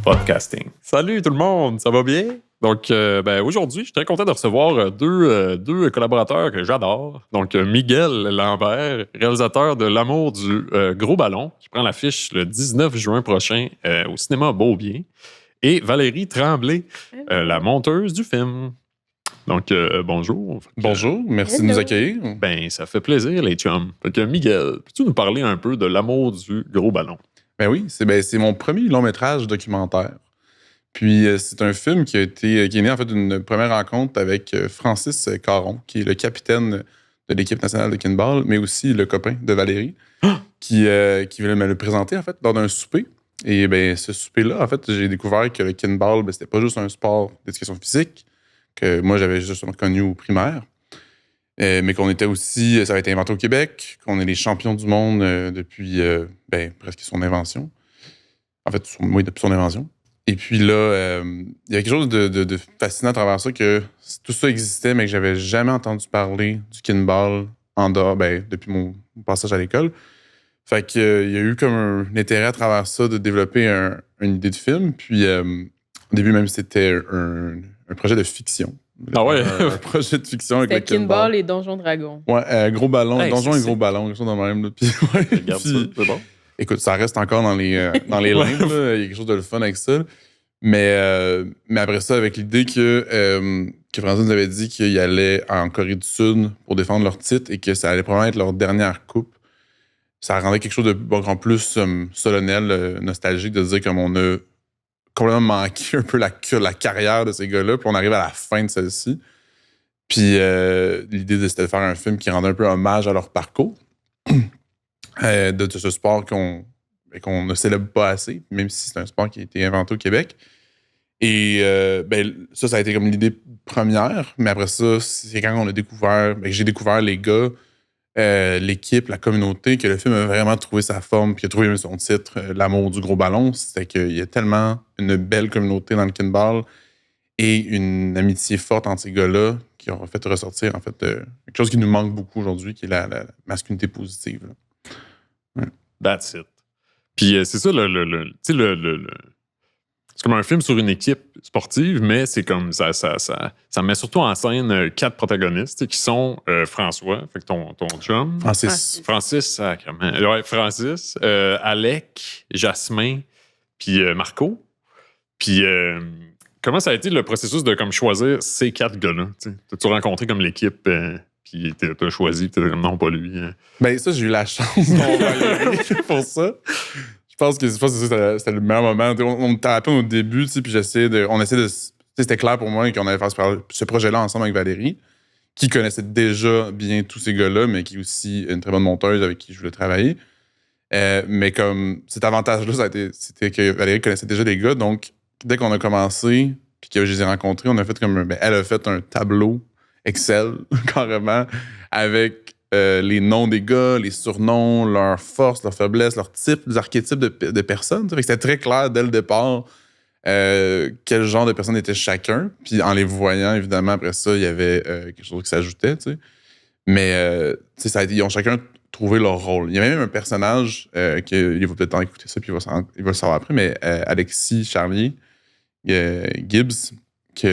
Podcasting. Salut tout le monde, ça va bien? Donc, aujourd'hui, je suis très content de recevoir deux collaborateurs que j'adore. Donc, Miguel Lambert, réalisateur de L'amour du gros ballon, qui prend l'affiche le 19 juin prochain au cinéma Beaubien. Et Valérie Tremblay, la monteuse du film. Donc, bonjour. Bonjour, merci de nous accueillir. Ben, ça fait plaisir, les chums. Fait que Miguel, peux-tu nous parler un peu de L'amour du gros ballon? Ben oui, c'est mon premier long-métrage documentaire. Puis c'est un film qui est né en fait d'une première rencontre avec Francis Caron, qui est le capitaine de l'équipe nationale de kinball, mais aussi le copain de Valérie, qui voulait me le présenter en fait lors d'un souper. Et ben ce souper-là, en fait, j'ai découvert que le kinball, c'était pas juste un sport d'éducation physique que moi j'avais juste connu au primaire. Mais qu'on était aussi, ça a été inventé au Québec, qu'on est les champions du monde depuis presque son invention. En fait, depuis son invention. Et puis là, il y avait quelque chose de fascinant à travers ça, que tout ça existait, mais que j'avais jamais entendu parler du kinball en dehors, depuis mon passage à l'école. Fait qu'il y a eu comme un intérêt à travers ça de développer une idée de film. Puis au début, même, c'était un projet de fiction. Ah ouais? Un projet de fiction avec le kinball et Donjon Dragon. Ouais, gros ballon, hey, donjon et gros ballon, quelque chose de même. Là. Puis, ouais, regarde ça, c'est bon. Écoute, ça reste encore dans les limbes, là. Il y a quelque chose de le fun avec ça. Mais après ça, avec l'idée que Francis nous avait dit qu'ils allaient en Corée du Sud pour défendre leur titre et que ça allait probablement être leur dernière coupe, ça rendait quelque chose de beaucoup plus solennel, nostalgique, de se dire comme on a complètement manqué un peu la carrière de ces gars-là, puis on arrive à la fin de celle-ci. Puis l'idée, c'était de faire un film qui rendait un peu hommage à leur parcours, de ce sport qu'on ne célèbre pas assez, même si c'est un sport qui a été inventé au Québec. Et ça a été comme l'idée première, mais après ça, c'est quand on a découvert, j'ai découvert les gars, l'équipe, la communauté, que le film a vraiment trouvé sa forme, puis qu'il a trouvé son titre, L'amour du gros ballon. C'était qu'il y a tellement une belle communauté dans le kinball et une amitié forte entre ces gars-là qui ont fait ressortir en fait quelque chose qui nous manque beaucoup aujourd'hui, qui est la masculinité positive. Ouais. That's it. Puis c'est ça, c'est comme un film sur une équipe sportive, mais c'est comme ça met surtout en scène 4 protagonistes qui sont François, fait que ton chum. Francis, sacrément. Ouais, Francis, Alec, Jasmin, puis Marco. Puis comment ça a été le processus de comme choisir ces 4 gars-là? T'as-tu rencontré comme l'équipe puis t'as choisi, t'as comme non, pas lui? Ben ça, j'ai eu la chance pour ça. Je pense que c'était le meilleur moment. On me tapait au début, puis on essayait de... C'était clair pour moi qu'on allait faire ce projet-là ensemble avec Valérie, qui connaissait déjà bien tous ces gars-là, mais qui est aussi une très bonne monteuse avec qui je voulais travailler. Mais comme cet avantage-là, c'était que Valérie connaissait déjà les gars. Donc, dès qu'on a commencé, puis que je les ai rencontrés, on a fait comme... elle a fait un tableau Excel, carrément, avec... les noms des gars, les surnoms, leurs forces, leurs faiblesses, leurs types, les archétypes de personnes. Fait que c'était très clair dès le départ quel genre de personnes étaient chacun. Puis en les voyant, évidemment, après ça, il y avait quelque chose qui s'ajoutait. T'sais. Mais ils ont chacun trouvé leur rôle. Il y a même un personnage il va peut-être en écouter ça, puis il va le savoir après, mais Alexis Charlier Gibbs, qui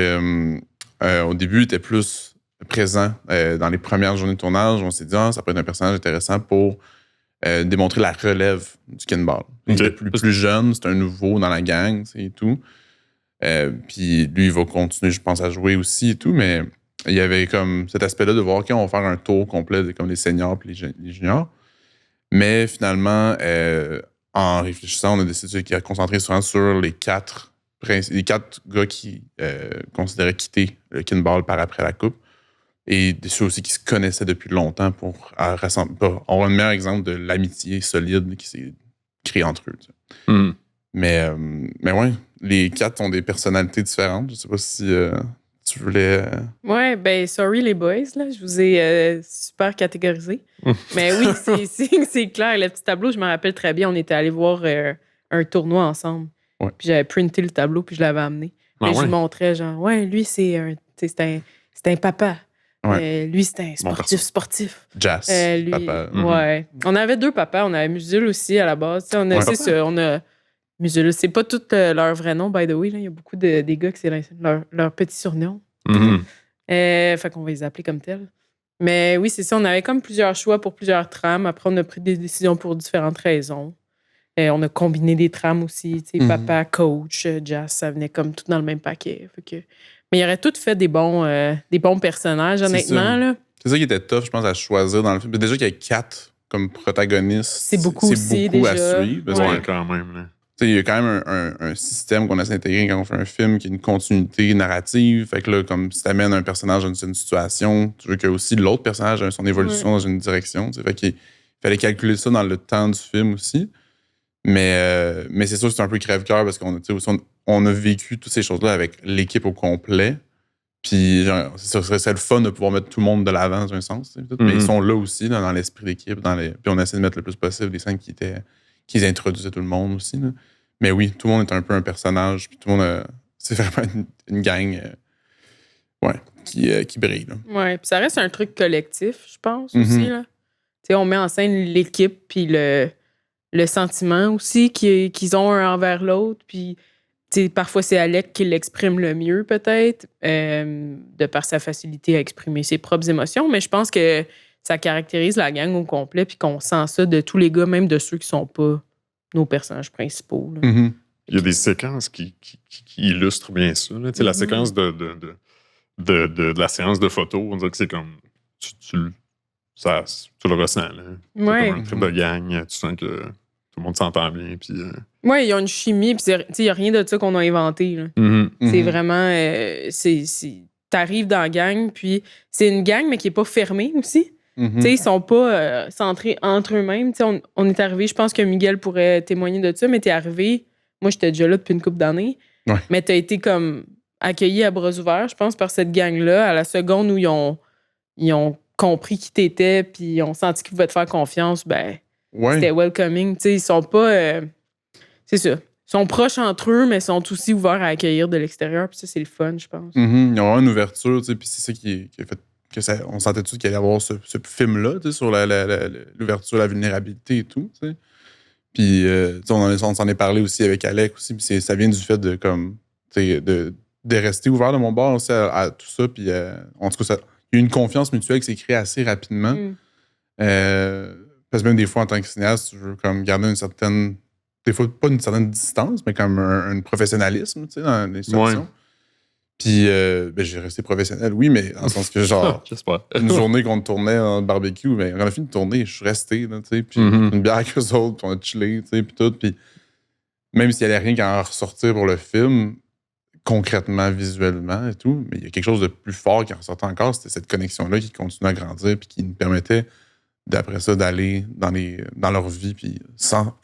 au début était plus présent dans les premières journées de tournage. On s'est dit, ça peut être un personnage intéressant pour démontrer la relève du kinball. Il est plus jeune, c'est un nouveau dans la gang et tout. Puis lui, il va continuer, je pense, à jouer aussi et tout, mais il y avait comme cet aspect-là de voir, OK, on va faire un tour complet comme les seniors et les juniors. Mais finalement, en réfléchissant, on a décidé de concentrer souvent sur les 4 gars qui considéraient quitter le kinball par après la coupe. Et ceux aussi qui se connaissaient depuis longtemps pour avoir un meilleur exemple de l'amitié solide qui s'est créée entre eux. Mm. Mais ouais, les 4 ont des personnalités différentes. Je sais pas si tu voulais... Ouais, sorry les boys, là, je vous ai super catégorisé. Mais oui, c'est clair, le petit tableau, je me rappelle très bien, on était allés voir un tournoi ensemble. Ouais. Puis j'avais printé le tableau, puis je l'avais amené. Et je lui montrais, genre, ouais, lui, c'est un papa. Ouais. Lui, c'était un sportif. Jazz, lui, papa. Ouais. On avait 2 papas. On avait Musul aussi à la base. On a Musula. C'est pas tout leur vrai nom, by the way. Il y a beaucoup des gars que c'est leur petit surnom. Fait qu'on va les appeler comme tels. Mais oui, c'est ça. On avait comme plusieurs choix pour plusieurs trames. Après, on a pris des décisions pour différentes raisons. On a combiné des trames aussi. Papa, coach, jazz, ça venait comme tout dans le même paquet. Mais il aurait tout fait des bons personnages, honnêtement. Là. C'est ça qui était tough, je pense, à choisir dans le film. Déjà qu'il y a 4 comme protagonistes. C'est beaucoup aussi, déjà. À suivre. Parce que, quand même. Là. Il y a quand même un système qu'on essaie d'intégrer quand on fait un film qui a une continuité narrative. Fait que là, comme si t'amènes un personnage dans une situation, tu veux que aussi l'autre personnage ait son évolution dans une direction. Fait qu'il fallait calculer ça dans le temps du film aussi. Mais c'est sûr que c'est un peu crève-cœur parce qu'on a vécu toutes ces choses-là avec l'équipe au complet. Puis ça serait le fun de pouvoir mettre tout le monde de l'avant dans un sens. Mais ils sont là aussi, dans l'esprit d'équipe. Puis on essaie de mettre le plus possible des scènes qui introduisaient tout le monde aussi. Là. Mais oui, tout le monde est un peu un personnage. Puis tout le monde, c'est vraiment une gang qui brille. Oui, puis ça reste un truc collectif, je pense, aussi. Là. On met en scène l'équipe, puis le sentiment aussi qu'ils ont un envers l'autre. Puis parfois, c'est Alec qui l'exprime le mieux, peut-être, de par sa facilité à exprimer ses propres émotions. Mais je pense que ça caractérise la gang au complet, puis qu'on sent ça de tous les gars, même de ceux qui sont pas nos personnages principaux. Il y a des séquences qui illustrent bien ça. Là. La séquence de la séance de photos, on dirait que c'est comme... Tu le ressens. Là. C'est comme un trip de gang. Tu sens que tout le monde s'entend bien. Puis, Oui, ils ont une chimie. Puis il n'y a rien de ça qu'on a inventé. Là. C'est vraiment... t'arrives dans la gang, puis c'est une gang, mais qui n'est pas fermée aussi. Ils sont pas centrés entre eux-mêmes. On est arrivé, je pense que Miguel pourrait témoigner de ça, mais t'es arrivé, moi j'étais déjà là depuis une couple d'années, mais t'as été comme accueilli à bras ouverts, je pense, par cette gang-là, à la seconde où ils ont compris qui t'étais, puis ils ont senti qu'ils pouvaient te faire confiance, c'était welcoming. Ils sont pas... c'est ça. Ils sont proches entre eux, mais sont aussi ouverts à accueillir de l'extérieur, puis ça, c'est le fun, je pense. Ils ont vraiment une ouverture, puis c'est ça qui a fait on sentait tout qu'il allait y avoir ce film-là, sur l'ouverture, la vulnérabilité et tout. T'sais. Puis on s'en est parlé aussi avec Alec aussi, puis ça vient du fait de rester ouvert de mon bord aussi à tout ça. Puis en tout cas, il y a une confiance mutuelle qui s'est créée assez rapidement. Parce que même des fois, en tant que cinéaste, tu veux comme garder une certaine... Des fois, pas une certaine distance, mais comme un professionnalisme dans les situations. Puis, j'ai resté professionnel, oui, mais dans le sens que, genre, une journée qu'on tournait en barbecue, on a fini de tourner, je suis resté, tu sais, puis une bière avec eux autres, puis on a chillé, tu sais, puis tout. Puis, même s'il n'y avait rien qu'à en ressortir pour le film, concrètement, visuellement et tout, mais il y a quelque chose de plus fort qui en ressortait encore, c'était cette connexion-là qui continue à grandir, puis qui nous permettait, d'après ça, d'aller dans leur vie, puis sans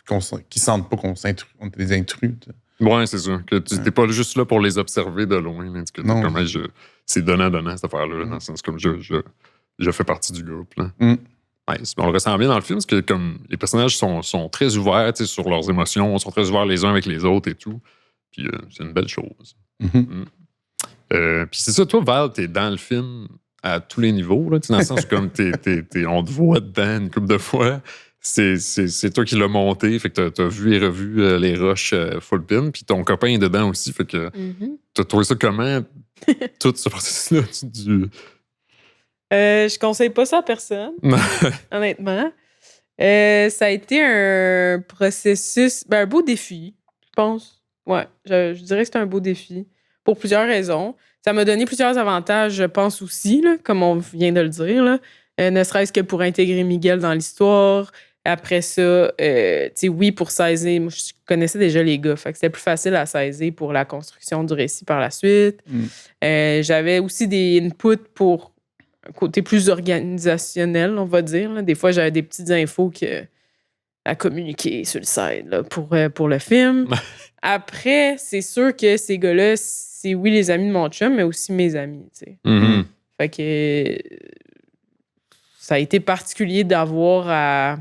qu'ils sentent pas qu'on est des intrus, tu sais. Oui, c'est sûr. Que tu n'es pas juste là pour les observer de loin. Là, c'est donnant, cette affaire-là, dans le sens comme je fais partie du groupe. Là. On le ressent bien dans le film, parce que comme les personnages sont très ouverts sur leurs émotions, sont très ouverts les uns avec les autres et tout. Puis c'est une belle chose. Puis c'est ça, toi, Val, t'es dans le film à tous les niveaux, là, dans le sens où comme on te voit dedans une couple de fois. C'est toi qui l'as monté, fait que t'as vu et revu les rushs full pin, puis ton copain est dedans aussi, fait que t'as trouvé ça comment, tout ce processus-là? Je conseille pas ça à personne, honnêtement. Ça a été un processus, un beau défi, je pense. Ouais, je dirais que c'est un beau défi, pour plusieurs raisons. Ça m'a donné plusieurs avantages, je pense aussi, là, comme on vient de le dire, là. Ne serait-ce que pour intégrer Miguel dans l'histoire. Après ça, oui, pour saisir, moi, je connaissais déjà les gars, fait que c'était plus facile à saisir pour la construction du récit par la suite. J'avais aussi des inputs pour un côté plus organisationnel, on va dire. Là. Des fois, j'avais des petites infos à communiquer sur le site là, pour le film. Après, c'est sûr que ces gars-là, c'est oui les amis de mon chum, mais aussi mes amis. Fait que ça a été particulier d'avoir à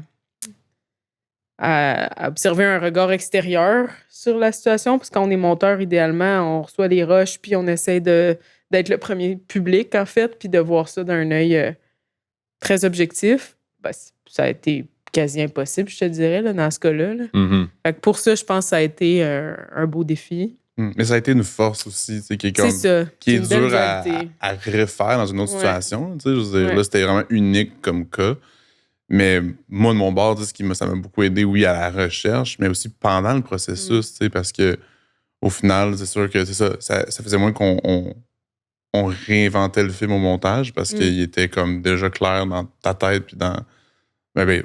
observer un regard extérieur sur la situation, parce qu'on est monteur, idéalement, on reçoit des rushs, puis on essaie d'être le premier public, en fait, puis de voir ça d'un œil très objectif. Ça a été quasi impossible, je te dirais, là, dans ce cas-là. Là. Fait que pour ça, je pense que ça a été un beau défi. Mais ça a été une force aussi, qui est C'est ça. qui est dur à refaire dans une autre situation. Je veux dire, là, c'était vraiment unique comme cas. Mais moi, de mon bord, ça m'a beaucoup aidé, oui, à la recherche, mais aussi pendant le processus, parce que au final, c'est sûr que ça faisait moins qu'on réinventait le film au montage parce qu'il était comme déjà clair dans ta tête. Puis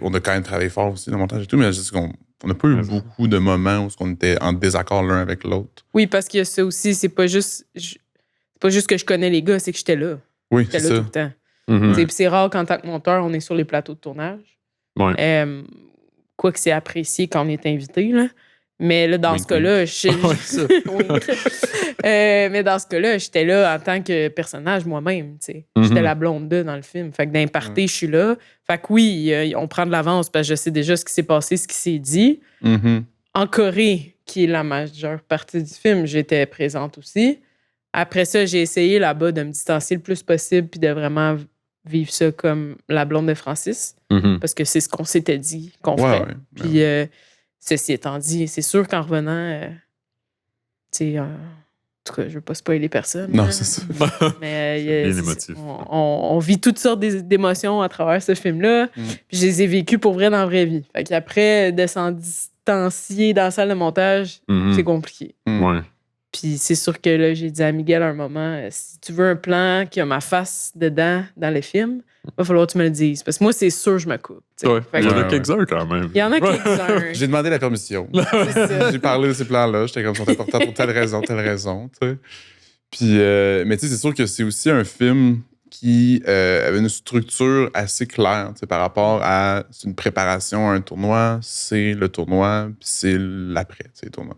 on a quand même travaillé fort aussi dans le montage et tout, mais juste qu'on n'a pas eu beaucoup de moments où on était en désaccord l'un avec l'autre. Oui, parce qu'il y a ça aussi, c'est pas juste que je connais les gars, c'est que j'étais là. Oui, j'étais là tout le temps. Puis c'est rare qu'en tant que monteur, on est sur les plateaux de tournage. Ouais. Quoique c'est apprécié quand on est invité, là. Mais là, dans ce cas-là, mais dans ce cas-là, j'étais là en tant que personnage moi-même. J'étais la blonde d'eux dans le film. Fait que d'un party, je suis là. Fait que oui, on prend de l'avance parce que je sais déjà ce qui s'est passé, ce qui s'est dit. En Corée, qui est la majeure partie du film, j'étais présente aussi. Après ça, j'ai essayé là-bas de me distancer le plus possible puis de vraiment vivre ça comme la blonde de Francis. Parce que c'est ce qu'on s'était dit qu'on ferait. Puis ceci étant dit, c'est sûr qu'en revenant, en tout cas, je veux pas spoiler personne. Non, c'est ça. Mais bien émotif. On vit toutes sortes d'émotions à travers ce film-là. Puis je les ai vécues pour vrai dans la vraie vie. Fait qu'après, de s'en distancier dans la salle de montage, c'est compliqué. Ouais. Puis c'est sûr que là, j'ai dit à Miguel à un moment, si tu veux un plan qui a ma face dedans dans le film, il va falloir que tu me le dises. Parce que moi, c'est sûr je me coupe. Ouais. Il y en a quelques-uns quand même. Il y en a quelques-uns. J'ai demandé la permission. C'est ça. J'ai parlé de ces plans-là. J'étais comme, sont importants pour telle raison. T'sais. Puis, mais tu sais, c'est sûr que c'est aussi un film qui avait une structure assez claire par rapport à c'est une préparation à un tournoi, c'est le tournoi, puis c'est l'après, le tournoi.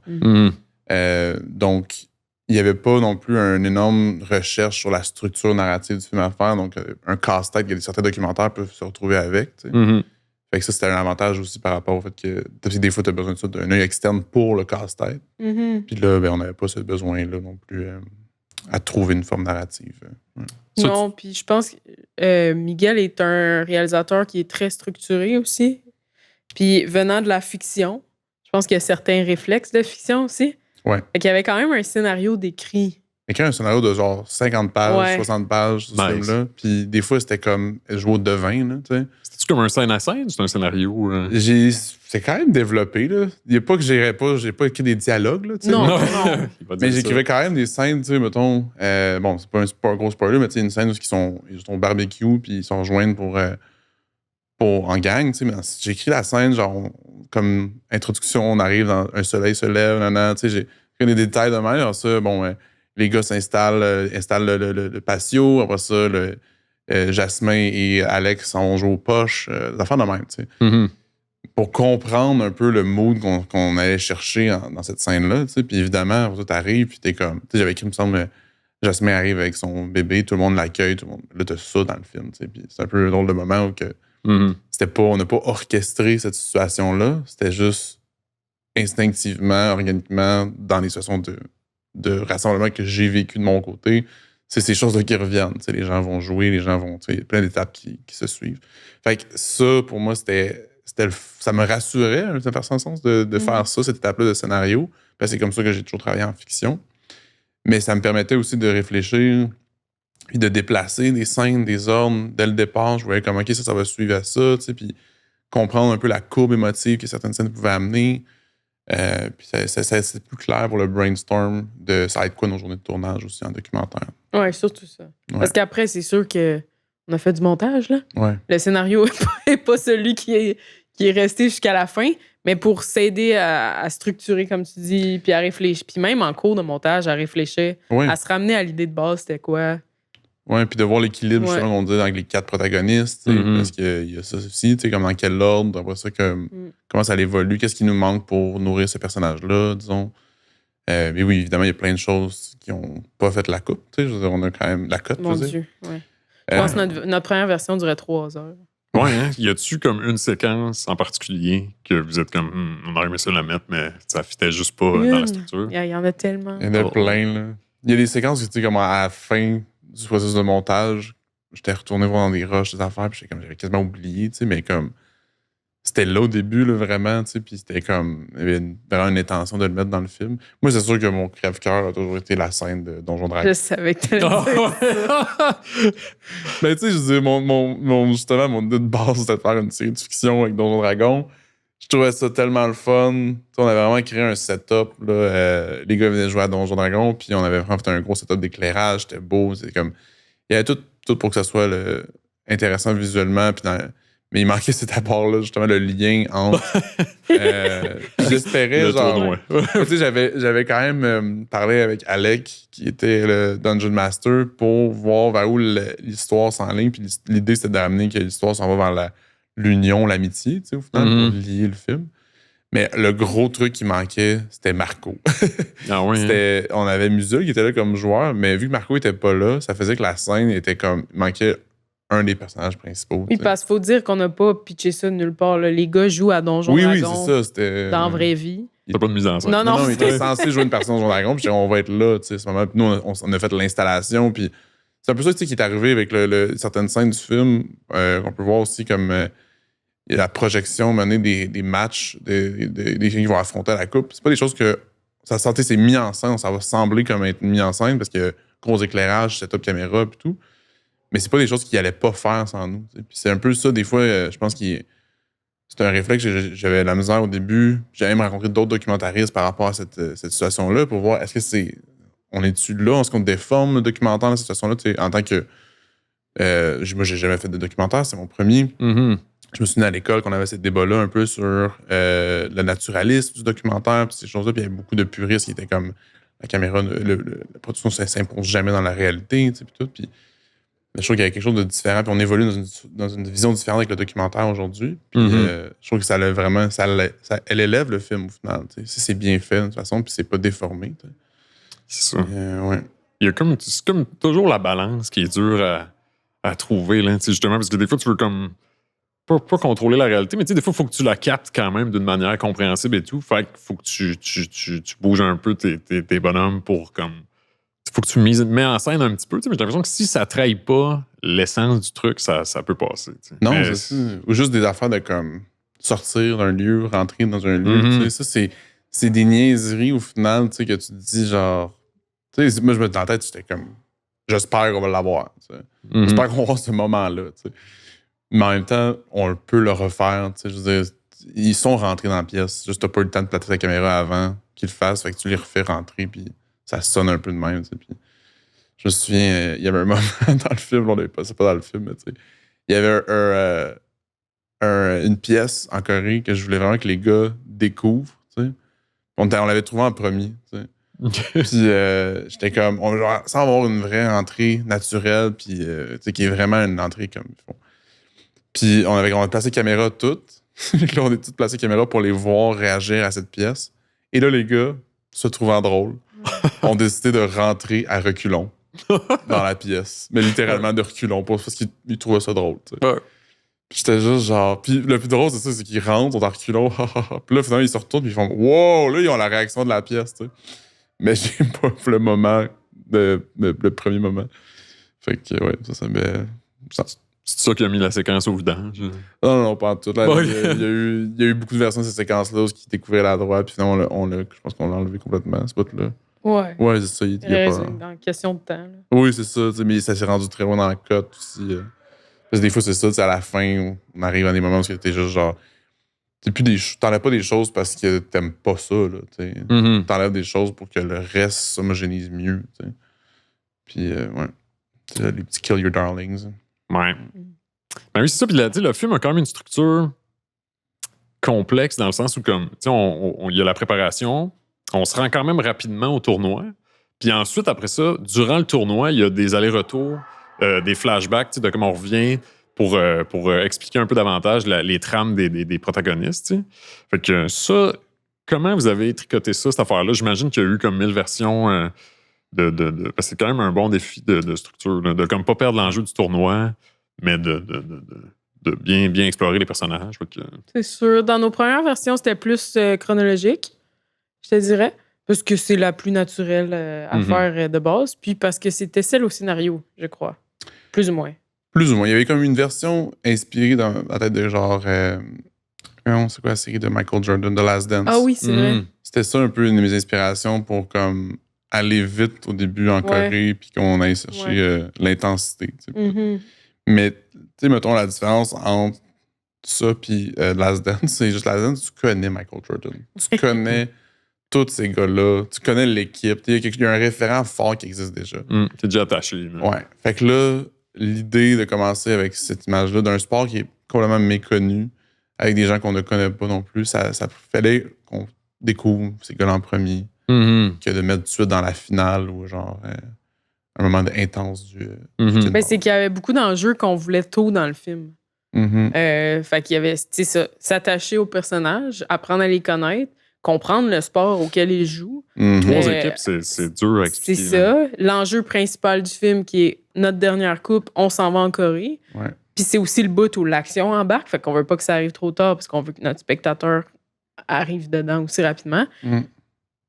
Donc, il n'y avait pas non plus une énorme recherche sur la structure narrative du film à faire. Donc, un casse-tête que certains documentaires peuvent se retrouver avec. Fait que ça, c'était un avantage aussi par rapport au fait que des fois, tu as besoin d'un œil externe pour le casse-tête. Puis là, on n'avait pas ce besoin-là non plus à trouver une forme narrative. Non, puis je pense que Miguel est un réalisateur qui est très structuré aussi. Puis venant de la fiction, je pense qu'il y a certains réflexes de fiction aussi. Ouais. Fait qu'il y avait quand même un scénario décrit. Écrire un scénario de genre 50 pages, 60 pages, ce film-là. Puis des fois, c'était comme jouer au devin, là, tu sais. C'était-tu comme un scène à scène? C'est un scénario? C'est quand même développé, là. Il n'y a pas que j'ai pas écrit des dialogues, là, tu sais. Non. Mais j'écrivais quand même des scènes, tu sais, mettons... bon, c'est pas un gros spoiler, mais tu sais, une scène où ils sont au barbecue, puis ils se rejoignent pour en gang, tu sais. Mais j'écris la scène, genre, comme introduction, on arrive, un soleil se lève, tu sais, j'ai écrit des détails de même. Alors ça, bon... les gars installent le patio. Après ça, Jasmin et Alex s'en jouent aux poches. Des affaires de même, tu sais. Pour comprendre un peu le mood qu'on allait chercher dans cette scène-là, tu sais. Puis évidemment, après ça, t'arrives, puis t'es comme... Tu sais, j'avais écrit, il me semble, Jasmin arrive avec son bébé, tout le monde l'accueille, là, t'as ça dans le film, tu sais. Puis c'est un peu drôle de moment où on n'a pas orchestré cette situation-là. C'était juste instinctivement, organiquement, dans les situations de rassemblement que j'ai vécu de mon côté, c'est ces choses-là qui reviennent. T'sais, les gens vont jouer, les gens vont... Il y a plein d'étapes qui se suivent. Fait que ça, pour moi, ça me rassurait, d'un certain sens, de faire ça, cette étape-là de scénario. Parce que c'est comme ça que j'ai toujours travaillé en fiction. Mais ça me permettait aussi de réfléchir puis de déplacer des scènes, des ordres. Dès le départ, je voyais comme, OK, ça va suivre à ça, puis comprendre un peu la courbe émotive que certaines scènes pouvaient amener. Puis c'est plus clair pour le brainstorm de ça va être quoi nos journées de tournage aussi en documentaire. Ouais, surtout ça. Ouais. Parce qu'après, c'est sûr qu'on a fait du montage, là. Ouais. Le scénario n'est pas celui qui est resté jusqu'à la fin, mais pour s'aider à structurer, comme tu dis, puis à réfléchir. Puis même en cours de montage, à réfléchir, à se ramener à l'idée de base, c'était quoi. Ouais, puis de voir l'équilibre, justement, qu'on dit avec les 4 protagonistes, parce qu'il y a ça aussi, comme dans quel ordre, après ça, comment ça évolue, qu'est-ce qui nous manque pour nourrir ce personnage-là, disons. Mais oui, évidemment, il y a plein de choses qui n'ont pas fait la coupe, je veux dire, on a quand même la cote, Mon Dieu, ouais. Je pense que notre première version durait 3 heures. Ouais, hein? Y a-tu comme une séquence en particulier que vous êtes comme, on aurait aimé ça la mettre, mais ça fitait juste pas dans la structure? Il y en a tellement. Il y en a plein, là. Il y a des séquences qui étaient comme à la fin du processus de montage, j'étais retourné voir dans des rushs, des affaires, puis j'avais quasiment oublié, tu sais, mais comme c'était là au début, là, vraiment, tu sais, puis c'était comme, il y avait vraiment une intention de le mettre dans le film. Moi, c'est sûr que mon crève-cœur a toujours été la scène de Donjon Dragon. Je savais que t'allais dire ça. Ben, tu sais, je dis, justement, mon idée de base, c'était de faire une série de fiction avec Donjon Dragon. Je trouvais ça tellement le fun. T'sais, on avait vraiment créé un setup, là, les gars venaient jouer à Donjon Dragon, puis on avait vraiment fait un gros setup d'éclairage, c'était beau, c'était comme... Il y avait tout pour que ça soit intéressant visuellement, puis mais il manquait cet apport-là, justement, le lien entre... j'espérais, genre... Tu sais, j'avais quand même parlé avec Alec, qui était le Dungeon Master, pour voir vers où l'histoire s'enligne. Puis l'idée, c'était d'amener que l'histoire s'en va vers l'union, l'amitié, tu sais, au final, pour lier le film. Mais le gros truc qui manquait, c'était Marco. Ah oui. On avait Musul qui était là comme joueur, mais vu que Marco était pas là, ça faisait que la scène était comme... Il manquait un des personnages principaux. Oui, parce qu'il faut dire qu'on n'a pas pitché ça de nulle part. Là. Les gars jouent à Donjon Dragon. Oui, c'est ça. C'était... Dans la vraie vie. T'as pas de mise en scène. Non, il était censé jouer une personne Donjon Dragon, puis on va être là, tu sais, à ce moment. Puis nous, on a fait l'installation, puis c'est un peu ça, tu sais, qui est arrivé avec certaines scènes du film, qu'on peut voir aussi comme la projection menée des matchs, des gens qui vont affronter la coupe. C'est pas des choses que ça sortait, c'est mis en scène, ça va sembler comme être mis en scène, parce que gros éclairage, setup caméra, puis tout. Mais c'est pas des choses qu'ils allaient pas faire sans nous. T'sais. Puis c'est un peu ça, des fois, je pense que c'est un réflexe que j'avais la misère au début. J'avais même rencontré d'autres documentaristes par rapport à cette situation-là pour voir est-ce que c'est. On est-tu là? Est-ce qu'on déforme le documentaire dans cette situation-là? T'sais, en tant que. Moi, j'ai jamais fait de documentaire, c'est mon premier. Mm-hmm. Je me souviens à l'école qu'on avait ce débat-là un peu sur le naturalisme du documentaire, puis ces choses-là. Puis il y avait beaucoup de puristes qui étaient comme la caméra, la production, ça s'impose jamais dans la réalité, puis tout. Puis je trouve qu'il y avait quelque chose de différent, puis on évolue dans une vision différente avec le documentaire aujourd'hui. Puis je trouve que ça l'a vraiment. Elle élève le film au final. Si c'est bien fait de toute façon, puis c'est pas déformé. T'sais. C'est ça. Ouais. C'est comme toujours la balance qui est dure à trouver, là, justement, parce que des fois, tu veux comme. Pas contrôler la réalité, mais des fois, il faut que tu la captes quand même d'une manière compréhensible et tout. Fait qu'il faut que tu bouges un peu tes bonhommes pour comme. Faut que tu mets en scène un petit peu, mais j'ai l'impression que si ça trahit pas l'essence du truc, ça peut passer. T'sais. Non, c'est ça. Ou juste des affaires de comme sortir d'un lieu, rentrer dans un lieu. Ça, c'est des niaiseries au final que tu te dis genre. Moi, je me dis dans la tête, j'étais comme. J'espère qu'on va l'avoir. J'espère qu'on va avoir ce moment-là. T'sais. Mais en même temps, on peut le refaire. Je veux dire, ils sont rentrés dans la pièce. Juste, t'as pas eu le temps de placer la caméra avant qu'ils le fassent. Fait que tu les refais rentrer, puis ça sonne un peu de même. Puis je me souviens, il y avait un moment dans le film, c'est pas dans le film, mais il y avait une pièce en Corée que je voulais vraiment que les gars découvrent. On l'avait trouvé en premier. Puis j'étais comme, sans avoir une vraie entrée naturelle, puis qui est vraiment une entrée comme il faut. Puis on a placé caméra toutes. Là, on a toutes placé caméra pour les voir réagir à cette pièce. Et là, les gars, se trouvant drôles, ont décidé de rentrer à reculons dans la pièce. Mais littéralement de reculons, parce qu'ils trouvaient ça drôle. Ouais. Puis j'étais juste genre... Puis le plus drôle, c'est ça, c'est qu'ils rentrent, on est à reculons. Puis là, finalement, ils se retournent, puis ils font « Wow! » Là, ils ont la réaction de la pièce, tu sais. Mais j'ai pas le moment, le premier moment. Fait que, ouais, ça me... C'est ça qui a mis la séquence au vidange. Non, pas en tout. Là, il y a eu beaucoup de versions de ces séquences-là qui découvraient la droite, puis finalement, je pense qu'on l'a enlevé complètement, ce bout-là. Ouais. Ouais, c'est ça. Il y a pas... Dans question de temps. Là. Oui, c'est ça. Mais ça s'est rendu très loin dans la cote aussi. Parce que des fois, c'est ça. À la fin, on arrive à des moments où t'es juste genre. T'enlèves pas des choses parce que t'aimes pas ça. Là, T'enlèves des choses pour que le reste s'homogénise mieux. T'sais. Puis, ouais. Les petits kill your darlings. Ouais. Ben oui, c'est ça. Puis le film a quand même une structure complexe dans le sens où, comme, il y a la préparation, on se rend quand même rapidement au tournoi. Puis ensuite, après ça, durant le tournoi, il y a des allers-retours, des flashbacks de comment on revient pour expliquer un peu davantage les trames des protagonistes. T'sais. Fait que ça, comment vous avez tricoté ça, cette affaire-là? J'imagine qu'il y a eu comme 1000 versions parce que c'est quand même un bon défi de structure, là, de comme pas perdre l'enjeu du tournoi, mais de bien explorer les personnages. Que... C'est sûr. Dans nos premières versions, c'était plus chronologique, je te dirais, parce que c'est la plus naturelle à faire de base, puis parce que c'était celle au scénario, je crois. Plus ou moins. Plus ou moins. Il y avait comme une version inspirée dans la tête de genre Non, c'est quoi la série de Michael Jordan, The Last Dance? Ah oui, c'est vrai. C'était ça un peu une de mes inspirations pour comme aller vite au début en Corée puis qu'on aille chercher l'intensité. Mais, tu sais, mettons la différence entre ça puis Last Dance, c'est juste Last Dance, tu connais Michael Jordan. Tu connais tous ces gars-là. Tu connais l'équipe. Il y a un référent fort qui existe déjà. T'es déjà attaché. Là. Ouais. Fait que là, l'idée de commencer avec cette image-là d'un sport qui est complètement méconnu, avec des gens qu'on ne connaît pas non plus, ça fallait qu'on découvre ces gars-là en premier que de mettre tout de suite dans la finale ou genre un moment intense du ben, c'est qu'il y avait beaucoup d'enjeux qu'on voulait tôt dans le film. Fait qu'il y avait, tu sais, s'attacher aux personnages, apprendre à les connaître, comprendre le sport auquel ils jouent. 3 équipes, c'est dur à expliquer. C'est ça. L'enjeu principal du film qui est notre dernière coupe, on s'en va en Corée. Ouais. Puis c'est aussi le bout où l'action embarque. Fait qu'on veut pas que ça arrive trop tard parce qu'on veut que notre spectateur arrive dedans aussi rapidement.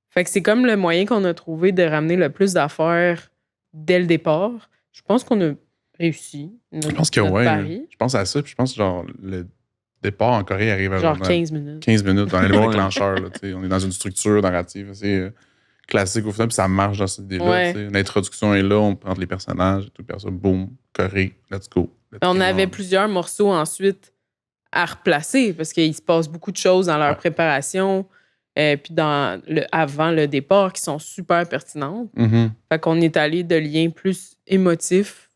Fait que c'est comme le moyen qu'on a trouvé de ramener le plus d'affaires dès le départ. Je pense qu'on a réussi. Je pense que oui. Je pense à ça. Puis je pense genre le départ en Corée arrive à genre 15 minutes. 15 minutes dans l'élément déclencheur. Là, on est dans une structure narrative assez classique au final. Puis ça marche dans cette idée-là. L'introduction est là, on prend les personnages et tout. Puis ça, boum, Corée, let's go. On avait plusieurs morceaux ensuite à replacer parce qu'il se passe beaucoup de choses dans leur préparation puis avant le départ qui sont super pertinentes. Fait qu'on est allé de liens plus émotifs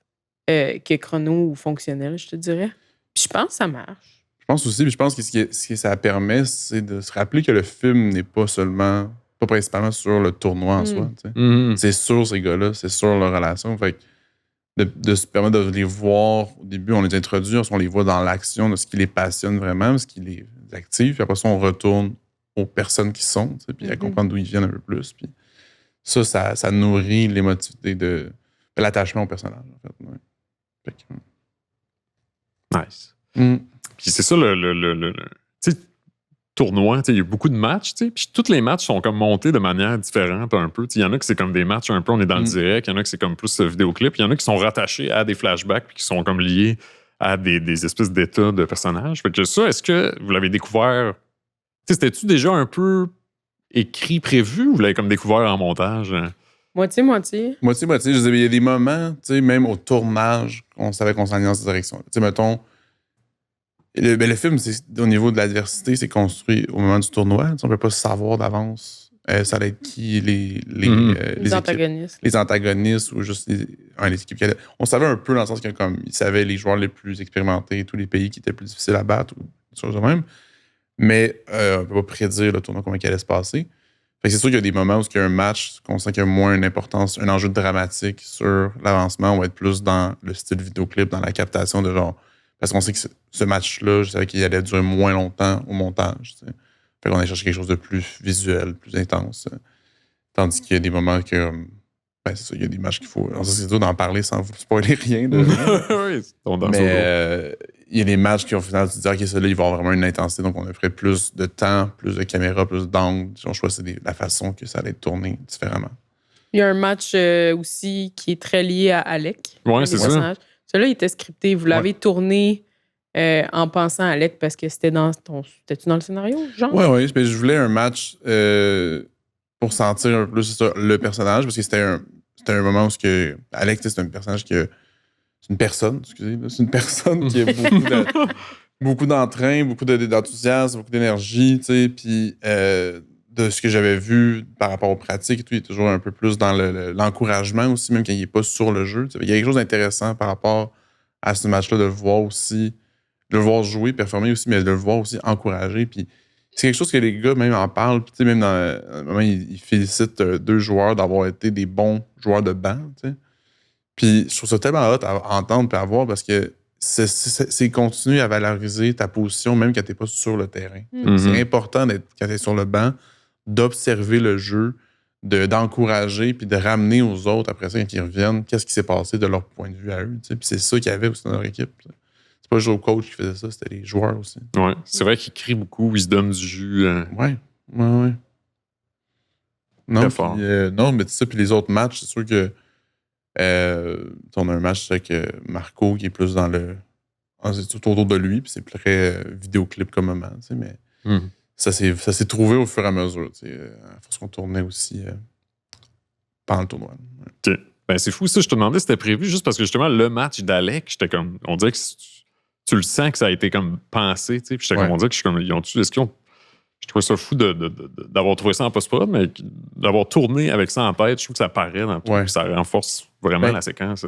que chrono ou fonctionnels, je te dirais. Puis je pense que ça marche. Je pense aussi, puis je pense que ce que ça permet, c'est de se rappeler que le film n'est pas principalement sur le tournoi en soi. C'est sur ces gars-là, c'est sur leur relation. Fait que de se permettre de les voir au début, on les introduit, on les voit dans l'action, de ce qui les passionne vraiment, ce qui les active. Puis après ça, on retourne aux personnes qui sont, puis à comprendre d'où ils viennent un peu plus. Puis ça nourrit l'émotivité de l'attachement au personnage, en fait. Ouais. Fait que, nice. Puis c'est ça le tournoi, il y a beaucoup de matchs, puis tous les matchs sont comme montés de manière différente un peu. Il y en a qui c'est comme des matchs un peu, on est dans le direct, il y en a qui c'est comme plus vidéoclip, il y en a qui sont rattachés à des flashbacks puis qui sont comme liés à des espèces d'états de personnages. Fait que ça, est-ce que vous l'avez découvert? C'était-tu déjà un peu écrit, prévu, ou vous l'avez comme découvert en montage? Moitié-moitié. Moitié-moitié. Je veux dire, il y a des moments, même au tournage, on savait qu'on s'en allait dans cette direction. Mettons, le film, au niveau de l'adversité, c'est construit au moment du tournoi. On ne peut pas savoir d'avance ça allait être qui les antagonistes. Équipes, les antagonistes ou juste les équipes qui allaient. On savait un peu dans le sens qu'ils savaient les joueurs les plus expérimentés, tous les pays qui étaient plus difficiles à battre ou des choses de même. Mais on ne peut pas prédire le tournoi, comment il allait se passer. Fait que c'est sûr qu'il y a des moments où il y a un match, qu'on sent qu'il y a moins une importance, un enjeu dramatique sur l'avancement. On va être plus dans le style vidéoclip, dans la captation de genre. Parce qu'on sait que ce match-là, je savais qu'il allait durer moins longtemps au montage. T'sais. Fait qu'on a cherché quelque chose de plus visuel, plus intense. Tandis qu'il y a des moments que. Ben, c'est ça, il y a des matchs qu'il faut. Alors, c'est dur d'en parler sans vous spoiler rien. Mais il y a des matchs qui, au final, tu te dis, OK, celui-là, il va avoir vraiment une intensité. Donc, on a pris plus de temps, plus de caméra, plus d'angles. On choisit la façon que ça allait être tourné différemment. Il y a un match aussi qui est très lié à Alec. Oui, c'est ça. Celui-là, il était scripté. Vous l'avez tourné en pensant à Alec parce que c'était dans T'étais-tu dans le scénario, genre? Oui. Je voulais un match pour sentir un peu plus le personnage parce que c'était un moment où Alec, c'est un personnage qui a. C'est une personne, excusez. C'est une personne qui a beaucoup d'entrain, beaucoup d'enthousiasme, beaucoup d'énergie, tu sais. Puis de ce que j'avais vu par rapport aux pratiques et tout, il est toujours un peu plus dans l'encouragement aussi, même quand il n'est pas sur le jeu. Il y a quelque chose d'intéressant par rapport à ce match-là, de le voir aussi, de le voir jouer, performer aussi, mais de le voir aussi encourager. Puis c'est quelque chose que les gars même en parlent. Puis même dans un moment, ils félicitent 2 joueurs d'avoir été des bons joueurs de banc, tu sais. Puis je trouve ça tellement hot à entendre et à voir parce que c'est continuer à valoriser ta position même quand tu n'es pas sur le terrain. C'est important d'être, quand tu es sur le banc, d'observer le jeu, d'encourager puis de ramener aux autres après ça quand ils reviennent qu'est-ce qui s'est passé de leur point de vue à eux. Puis c'est ça qu'il y avait aussi dans leur équipe. C'est pas juste le coach qui faisait ça, c'était les joueurs aussi. Ouais, c'est vrai qu'ils crient beaucoup, ils se donnent du jus. Ouais. Non, non, mais ça, puis les autres matchs, c'est sûr que on a un match avec Marco qui est plus dans c'est tout autour de lui, puis c'est très vidéoclip comme moment, tu sais, mais ça s'est trouvé au fur et à mesure, tu sais, à force qu'on tournait aussi pendant le tournoi. Ouais. OK. Ben, c'est fou, ça. Je te demandais si c'était prévu juste parce que justement, le match d'Alec, j'étais comme. On dirait que tu le sens que ça a été comme pensé, tu sais. Puis j'étais comme, on dirait que je suis comme. Est-ce qu'ils ont. Je trouvais ça fou d'avoir trouvé ça en post-prod, mais d'avoir tourné avec ça en tête, je trouve que ça paraît dans tout. Ça renforce vraiment la séquence.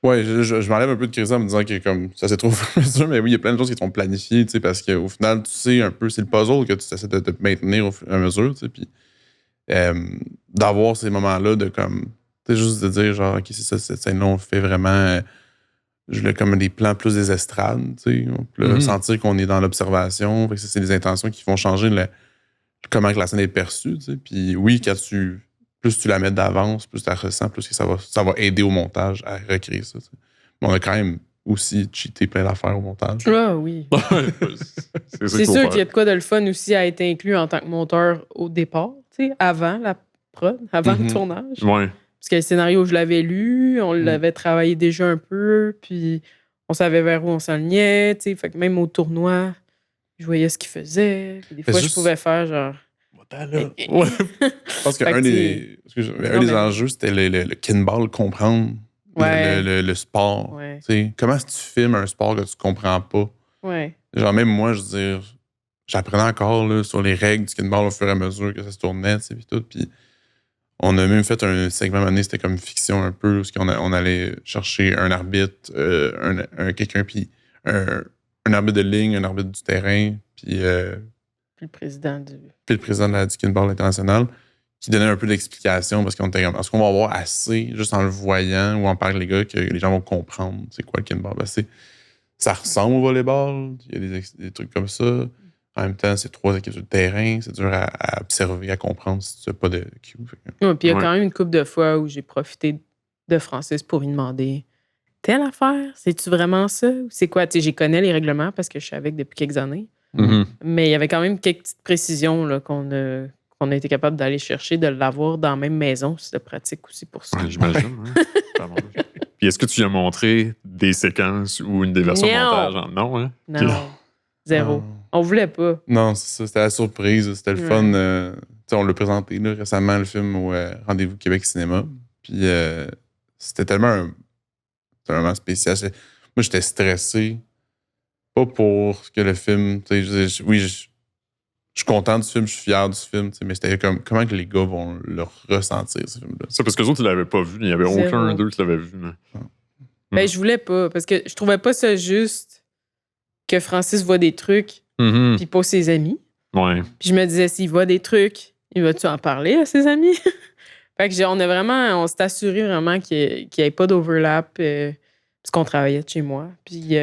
Ouais, je m'enlève un peu de crise en me disant que comme ça s'est trop sûr, mais oui, il y a plein de choses qui sont planifiées, tu sais, parce qu'au final, tu sais un peu, c'est le puzzle que tu essaies de te maintenir au fur et à mesure, tu sais, puis d'avoir ces moments-là de comme. C'est juste de dire, genre, OK, c'est ça, cette scène-là, on fait vraiment comme des plans plus des estrades, tu sais. On peut sentir qu'on est dans l'observation. Fait que ça, c'est des intentions qui vont changer comment que la scène est perçue, tu sais. Puis oui, plus tu la mets d'avance, plus tu la ressens, plus que ça va aider au montage à recréer ça, tu sais. Mais on a quand même aussi cheaté plein d'affaires au montage. Ah oui. c'est sûr qu'il y a de quoi de le fun aussi à être inclus en tant que monteur au départ, tu sais, avant la prod, avant le tournage. Ouais. Parce que le scénario, je l'avais lu, on l'avait travaillé déjà un peu, puis on savait vers où on s'alignait, tu sais. Fait que même au tournoi, je voyais ce qu'il faisait. Des fois, je pouvais faire genre. Je pense qu'un des enjeux, c'était le kinball, comprendre le sport. Ouais. Comment est-ce que tu filmes un sport que tu comprends pas? Ouais. Genre, même moi, je veux dire, j'apprenais encore là, sur les règles du kinball au fur et à mesure que ça se tournait, puis tout. Puis on a même fait un segment année, c'était comme fiction un peu, où on allait chercher un arbitre, quelqu'un, puis un arbitre de ligne, un arbitre du terrain, puis le président du Kinball International, qui donnait un peu d'explication, parce qu'on était comme, est-ce qu'on va avoir assez, juste en le voyant ou en parlant avec les gars, que les gens vont comprendre c'est quoi le Kinball? Ben, ça ressemble au volleyball, il y a des trucs comme ça. En même temps, c'est 3 équipes sur le terrain. C'est dur à observer, à comprendre si tu n'as pas de cue. Ouais, puis il y a quand même une couple de fois où j'ai profité de Francis pour lui demander telle affaire, c'est-tu vraiment ça? C'est quoi? Tu sais, j'y connais les règlements parce que je suis avec depuis quelques années. Mais il y avait quand même quelques petites précisions là, qu'on a été capable d'aller chercher, de l'avoir dans la même maison. C'est pratique aussi pour ça. Ouais, j'imagine. Puis est-ce que tu lui as montré des séquences ou une des versions montage? Non, hein? Non. Zéro. On voulait pas. Non, c'est ça. C'était la surprise. C'était le fun. On l'a présenté là, récemment, le film au Rendez-vous Québec Cinéma. Puis c'était tellement spécial. Moi, j'étais stressé. Pas pour que le film... Oui, je suis content du film, je suis fier du film, mais c'était comme comment que les gars vont le ressentir, ce film-là. C'est parce que les autres, ils l'avaient pas vu. Il n'y avait aucun d'eux qui l'avait vu. Ben, je voulais pas, parce que je trouvais pas ça juste que Francis voit des trucs puis pas ses amis. Ouais. Puis je me disais, s'il voit des trucs, il va-tu en parler à ses amis? Fait que on s'est assuré vraiment qu'il n'y ait pas d'overlap parce qu'on travaillait de chez moi. Puis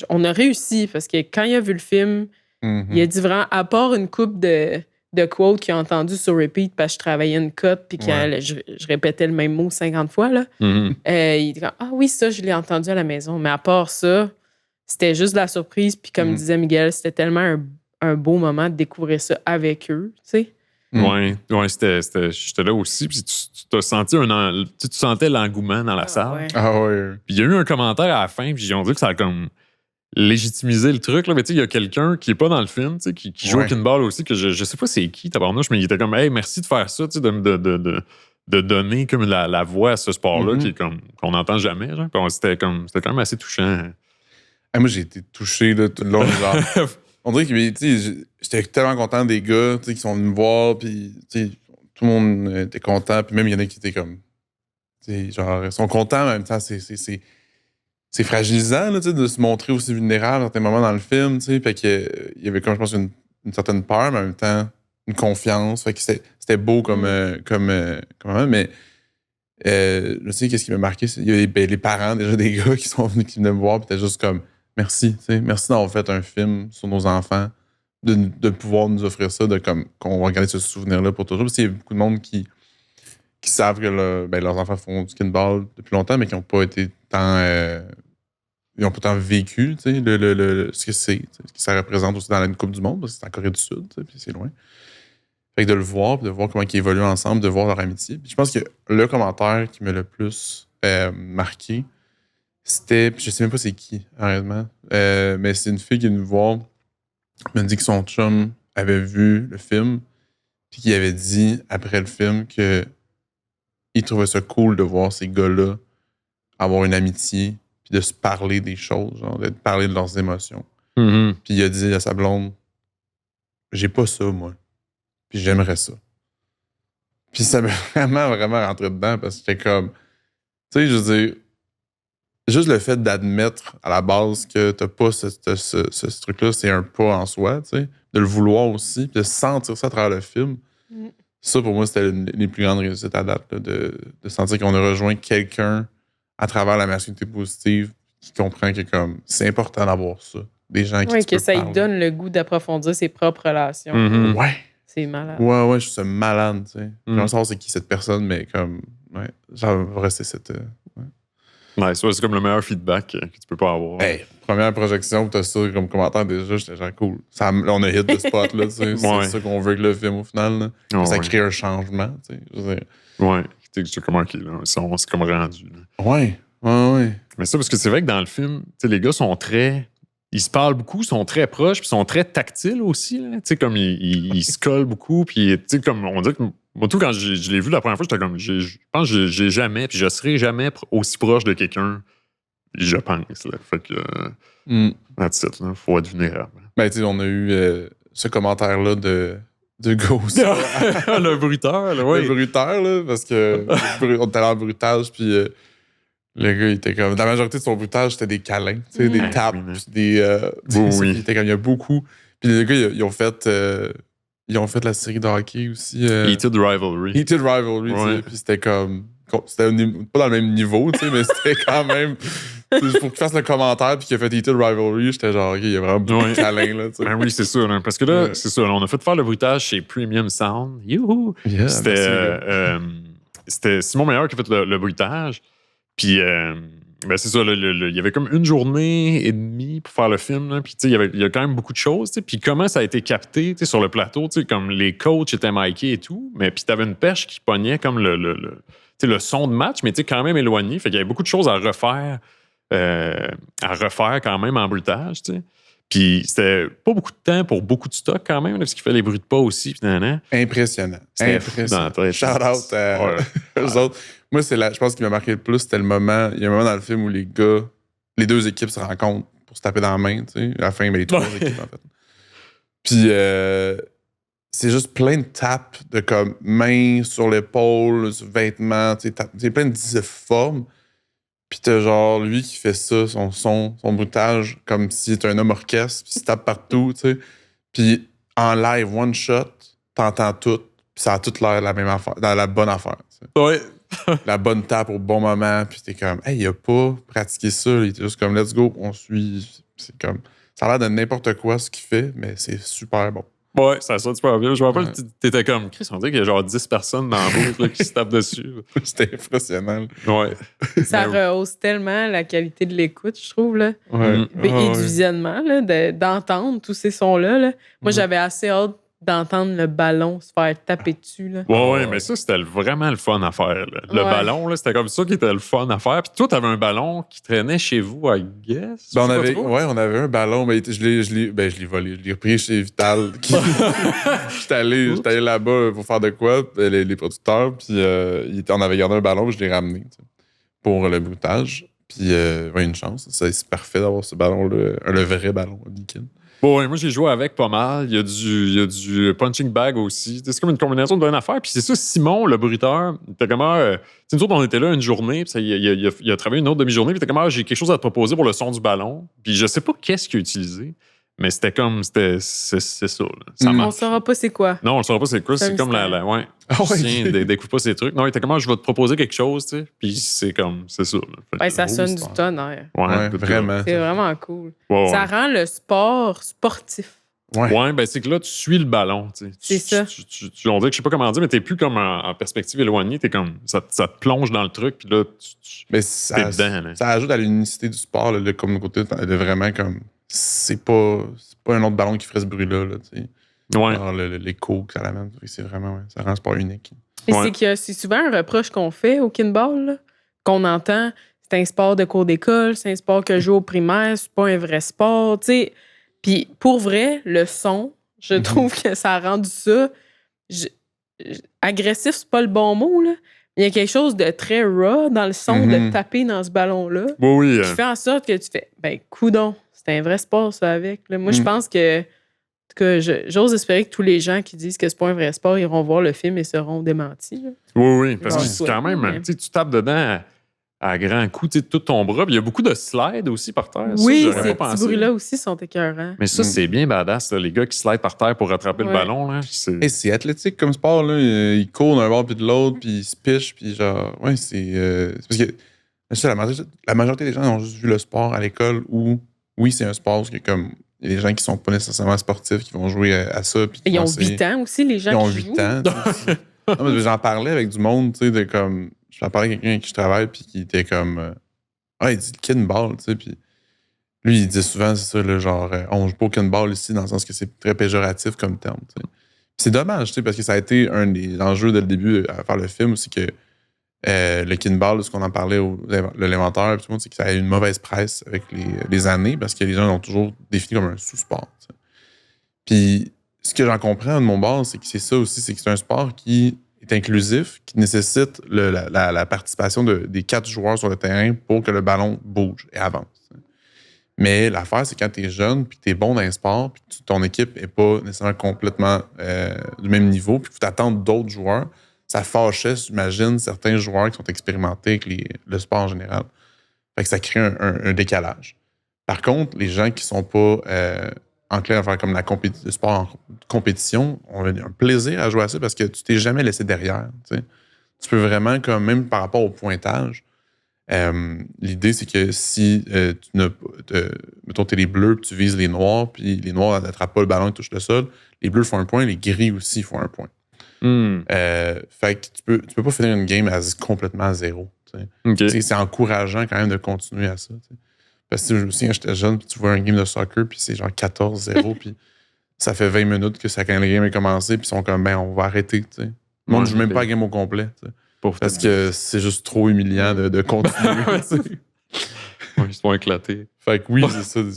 on a réussi parce que quand il a vu le film, il a dit vraiment, à part une couple de quotes qu'il a entendu sur repeat parce que je travaillais une cote puis que je répétais le même mot 50 fois, là, il dit ah oui, ça, je l'ai entendu à la maison. Mais à part ça, c'était juste de la surprise. Puis comme disait Miguel, c'était tellement un beau moment de découvrir ça avec eux, tu sais. Ouais, j'étais là aussi. Puis tu as senti tu sentais l'engouement dans la salle. Ouais. Ah ouais. Puis il y a eu un commentaire à la fin, puis ils ont dit que ça a comme légitimisé le truc. Là. Mais tu sais, il y a quelqu'un qui est pas dans le film, qui joue au pinball aussi, que je sais pas c'est qui, tabarnouche, mais il était comme, hey, merci de faire ça, de donner comme la voix à ce sport-là qui est comme qu'on n'entend jamais. Genre. Puis c'était quand même assez touchant. Moi, j'ai été touché là, tout le long. Genre. On dirait que j'étais tellement content des gars qui sont venus me voir, puis tout le monde était content, puis même il y en a qui étaient comme. Genre, ils sont contents, mais en même temps, c'est fragilisant là, de se montrer aussi vulnérable à certains moments dans le film. Fait que, il y avait, comme je pense, une certaine peur, mais en même temps, une confiance. Fait que c'était beau comme moment, mais je sais qu'est-ce qui m'a marqué, il y a les parents déjà des gars qui venaient me voir, puis étaient juste comme. Merci, merci d'avoir fait un film sur nos enfants, de pouvoir nous offrir ça, qu'on va garder ce souvenir-là pour toujours. Parce qu'il y a beaucoup de monde qui savent que leurs enfants font du kinball depuis longtemps, mais qui n'ont pas été tant... ils n'ont pas tant vécu ce que c'est, ce que ça représente aussi dans une Coupe du Monde, parce que c'est en Corée du Sud, puis c'est loin. Fait que de le voir, puis de voir comment ils évoluent ensemble, de voir leur amitié. Puis je pense que le commentaire qui m'a le plus marqué, je sais même pas c'est qui, honnêtement. Mais c'est une fille qui est venue me voir. Elle m'a dit que son chum avait vu le film, puis qu'il avait dit, après le film, que il trouvait ça cool de voir ces gars-là avoir une amitié, puis de se parler des choses, genre, de parler de leurs émotions. Mm-hmm. Puis il a dit à sa blonde, j'ai pas ça, moi. Puis j'aimerais ça. Puis ça m'a vraiment, vraiment rentré dedans, parce que j'étais comme, tu sais, je veux dire, juste le fait d'admettre à la base que t'as pas ce truc-là, c'est un pas en soi, tu sais, de le vouloir aussi, puis de sentir ça à travers le film. Ça, pour moi, c'était les plus grandes réussites à date, là, de sentir qu'on a rejoint quelqu'un à travers la masculinité positive qui comprend que comme c'est important d'avoir ça. Des gens qui Oui, que ça lui donne le goût d'approfondir ses propres relations. Mm-hmm. Ouais. C'est malade. Ouais, je suis malade, tu sais. Je veux savoir c'est qui cette personne, mais comme, ouais, genre, va rester cette... Ouais, c'est comme le meilleur feedback que tu peux pas avoir. Hey, première projection, t'as ça comme commentaire déjà, j'étais genre cool. Ça, on a hit le spot, là, tu sais. C'est ça qu'on veut avec le film au final, là. Ça crée un changement, tu sais. Je veux dire. Ouais, c'est comme OK, là. C'est comme rendu. Là. Ouais. Mais ça, parce que c'est vrai que dans le film, tu sais, les gars sont très. Ils se parlent beaucoup, sont très proches, puis sont très tactiles aussi. Tu sais, comme ils se collent beaucoup, puis tu sais, comme on dit que. Moi, tout, quand je l'ai vu la première fois, j'étais comme. Je pense que j'ai jamais, puis je serai jamais aussi proche de quelqu'un, je pense. Là. Fait que. That's it, là. Faut être vulnérable. Ben, tu sais, on a eu ce commentaire-là de Ghost. Le bruiteur, là, ouais. Le bruiteur, là, parce que on était allé en bruitage, puis le gars, il était comme. La majorité de son bruitage, c'était des câlins, tu sais, des tapes, des. Oui. Il était comme, il y a beaucoup. Puis les gars, ils ont fait. Ils ont fait la série de hockey aussi. Heated Rivalry. Heated Rivalry, tu sais. Puis c'était comme. C'était pas dans le même niveau, tu sais, mais c'était quand même. Pour qu'il fasse le commentaire puis qu'il a fait Heated Rivalry, j'étais genre, OK, il y a vraiment beaucoup de câlins, là, tu sais. Ben oui, c'est ça. Là, parce que là, c'est ça. Là, on a fait faire le bruitage chez Premium Sound. Youhou! Yeah, c'était Simon Meilleur qui a fait le bruitage. Puis, ben c'est ça. Il y avait comme une journée et demie pour faire le film. Là, puis, tu sais, il y a quand même beaucoup de choses. Puis, comment ça a été capté sur le plateau, comme les coachs étaient micés et tout. Mais puis, t'avais une perche qui pognait comme le son de match, mais quand même éloigné. Fait qu'il y avait beaucoup de choses à refaire quand même en bruitage, tu sais. Puis c'était pas beaucoup de temps pour beaucoup de stock quand même, là, parce qu'il fait les bruits de pas aussi. Puis Impressionnant. Impressionnant. Shout out à eux autres. Moi, je pense qu'il m'a marqué le plus, c'était le moment. Il y a un moment dans le film où les gars, les deux équipes se rencontrent pour se taper dans la main, tu sais. À la fin, mais les trois équipes, en fait. Puis c'est juste plein de tapes de comme main sur l'épaule, sur vêtements, tu sais, c'est plein de formes. Puis t'as genre lui qui fait ça, son bruitage, comme si c'était un homme orchestre, puis il se tape partout, tu sais. Puis en live, one shot, t'entends tout, puis ça a tout l'air de la même affaire, dans la bonne affaire, tu sais. Ouais. La bonne tape au bon moment, puis t'es comme, hey, il a pas pratiqué ça, il était juste comme, let's go, on suit. C'est comme, ça a l'air de n'importe quoi ce qu'il fait, mais c'est super bon. Ouais, ça sonne super bien. Je me rappelle, t'étais comme, Chris, on dirait qu'il y a genre 10 personnes dans la boucle là, qui se tapent dessus. C'était impressionnant. Ouais. Ça rehausse tellement la qualité de l'écoute, je trouve, là. Ouais. Et du visionnement, là, d'entendre tous ces sons-là. Là. Moi, j'avais assez hâte d'entendre le ballon se faire taper dessus. Là. Ouais, mais ça, c'était vraiment le fun à faire. Là. Le ballon, là, c'était comme ça qui était le fun à faire. Puis toi, t'avais un ballon qui traînait chez vous, I guess. Ben, on avait un ballon, mais je l'ai volé. Je l'ai repris chez Vital. J'étais allé là-bas pour faire de quoi, les producteurs, puis on avait gardé un ballon, puis je l'ai ramené pour le bruitage. Puis, une chance. C'est parfait d'avoir ce ballon-là, le vrai ballon, nickel. Bon, ouais, moi, j'ai joué avec pas mal. Il y a du punching bag aussi. C'est comme une combinaison d'une affaire. Puis c'est ça, Simon, le bruiteur, il était comme nous autres, on était là une journée, puis il a travaillé une autre demi-journée, puis il était comme j'ai quelque chose à te proposer pour le son du ballon. Puis je sais pas qu'est-ce qu'il a utilisé, mais c'est ça. Là. On saura pas c'est quoi. Non, on ne saura pas c'est quoi. C'est comme ouais. Découvre pas ces trucs. Non, il était comme je vais te proposer quelque chose, tu sais. Puis c'est ça. Ouais, ça sonne du tonnerre. Ouais, vraiment. C'est vraiment cool. Ouais, ça rend le sport sportif. Ouais, ben c'est que là, tu suis le ballon. Tu sais. C'est ça. On dirait que je sais pas comment dire, mais t'es plus comme en perspective éloignée. T'es comme, ça te plonge dans le truc, puis là, mais t'es dedans. Là. Ça ajoute à l'unicité du sport, là, comme côté de vraiment comme. C'est pas un autre ballon qui ferait ce bruit-là. Là, tu sais. Ouais. Alors, l'écho que ça l'amène, c'est vraiment, ça rend le sport unique. Et c'est souvent un reproche qu'on fait au kinball, là, qu'on entend. c'est un sport de cours d'école, c'est un sport que je joue au primaire, c'est pas un vrai sport, tu sais. Puis pour vrai, le son, je trouve que ça a rendu ça... agressif, c'est pas le bon mot, là. Il y a quelque chose de très raw dans le son de taper dans ce ballon-là. Oui. Qui fait en sorte que tu fais, coudonc, c'est un vrai sport, ça, avec. Là. Moi, je pense que j'ose espérer que tous les gens qui disent que c'est pas un vrai sport iront voir le film et seront démentis. Là. Oui, parce que c'est quand même, tu tapes dedans à grands coups, tout ton bras. Puis il y a beaucoup de slides aussi par terre. Oui, ces petits bruits-là aussi sont écœurants. Mais ça, c'est bien badass, là, les gars qui slident par terre pour rattraper le ballon. Là, c'est athlétique comme sport. Là. Ils courent d'un bord puis de l'autre, puis ils se pichent. Puis genre, ouais, c'est parce que la majorité des gens ont juste vu le sport à l'école où, oui, c'est un sport parce que comme il y a des gens qui sont pas nécessairement sportifs qui vont jouer à ça. Puis ils ont 8 ans aussi, les gens qui jouent. Ils ont 8 ans. Non, mais j'en parlais avec du monde, tu sais, de comme... J'en parlais avec quelqu'un avec qui je travaille, puis qui était comme... il dit le kinball, tu sais, puis... Lui, il dit souvent, c'est ça, le genre, on joue pas au kinball ici, dans le sens que c'est très péjoratif comme terme, tu sais. C'est dommage, tu sais, parce que ça a été un des enjeux dès le début à faire le film, aussi que le kinball, ce qu'on en parlait l'élémentaire, tout le monde, c'est que ça a eu une mauvaise presse avec les années, parce que les gens l'ont toujours défini comme un sous-sport, tu sais. Puis... Ce que j'en comprends de mon bord, c'est que c'est ça aussi, c'est que c'est un sport qui est inclusif, qui nécessite la participation des 4 joueurs sur le terrain pour que le ballon bouge et avance. Mais l'affaire, c'est quand tu es jeune, puis que tu es bon dans un sport, puis que ton équipe n'est pas nécessairement complètement du même niveau, puis qu'il faut t'attendre d'autres joueurs, ça fâchait, j'imagine, certains joueurs qui sont expérimentés avec le sport en général. Fait que ça crée un décalage. Par contre, les gens qui sont pas... enclin à faire comme le sport en compétition, on a un plaisir à jouer à ça parce que tu t'es jamais laissé derrière. T'sais. Tu peux vraiment, comme même par rapport au pointage, l'idée, c'est que si mettons, t'es les bleus, puis tu vises les noirs, puis les noirs n'attrapent pas le ballon et touchent le sol, les bleus font un point, les gris aussi font un point. Fait que tu peux pas finir une game complètement à zéro. Okay. C'est encourageant quand même de continuer à ça. T'sais. Parce que je me souviens, quand j'étais jeune, puis tu vois un game de soccer, puis c'est genre 14-0, puis ça fait 20 minutes que quand le game est commencé, puis ils sont comme, on va arrêter, tu sais. Le monde ne joue même pas la game au complet, tu sais. Parce que c'est juste trop humiliant de continuer, tu sais. Ils sont éclatés. Fait que oui, c'est ça. Je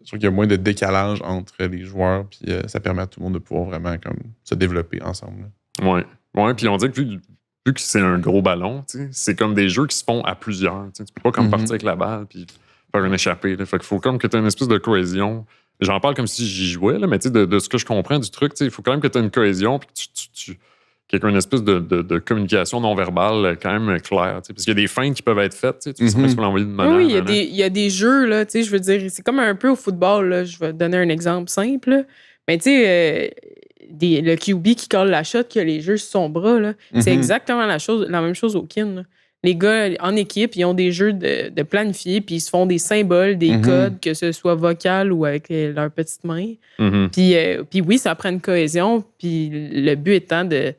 trouve qu'il y a moins de décalage entre les joueurs, puis ça permet à tout le monde de pouvoir vraiment comme se développer ensemble. Ouais, puis on dit que vu que c'est un gros ballon, c'est comme des jeux qui se font à plusieurs. Tu peux pas comme partir avec la balle puis faire une échappée. Là. Fait qu'il faut comme que tu aies une espèce de cohésion. J'en parle comme si j'y jouais, là, mais de ce que je comprends du truc, il faut quand même que tu aies une cohésion puis que qu'il y ait une espèce de communication non-verbale quand même claire. Parce qu'il y a des feintes qui peuvent être faites. Tu sais pas si tu peux l'envoyer de manière. Oui, il y a des jeux, là, je veux dire, c'est comme un peu au football. Là, je vais te donner un exemple simple. Là. Mais tu sais... le QB qui colle la shot, qui a les jeux sur son bras, là, c'est exactement la même chose au kin. Là. Les gars, en équipe, ils ont des jeux de planifier, puis ils se font des symboles, des codes, que ce soit vocal ou avec leurs petites mains. Puis oui, ça prend une cohésion, puis le but étant de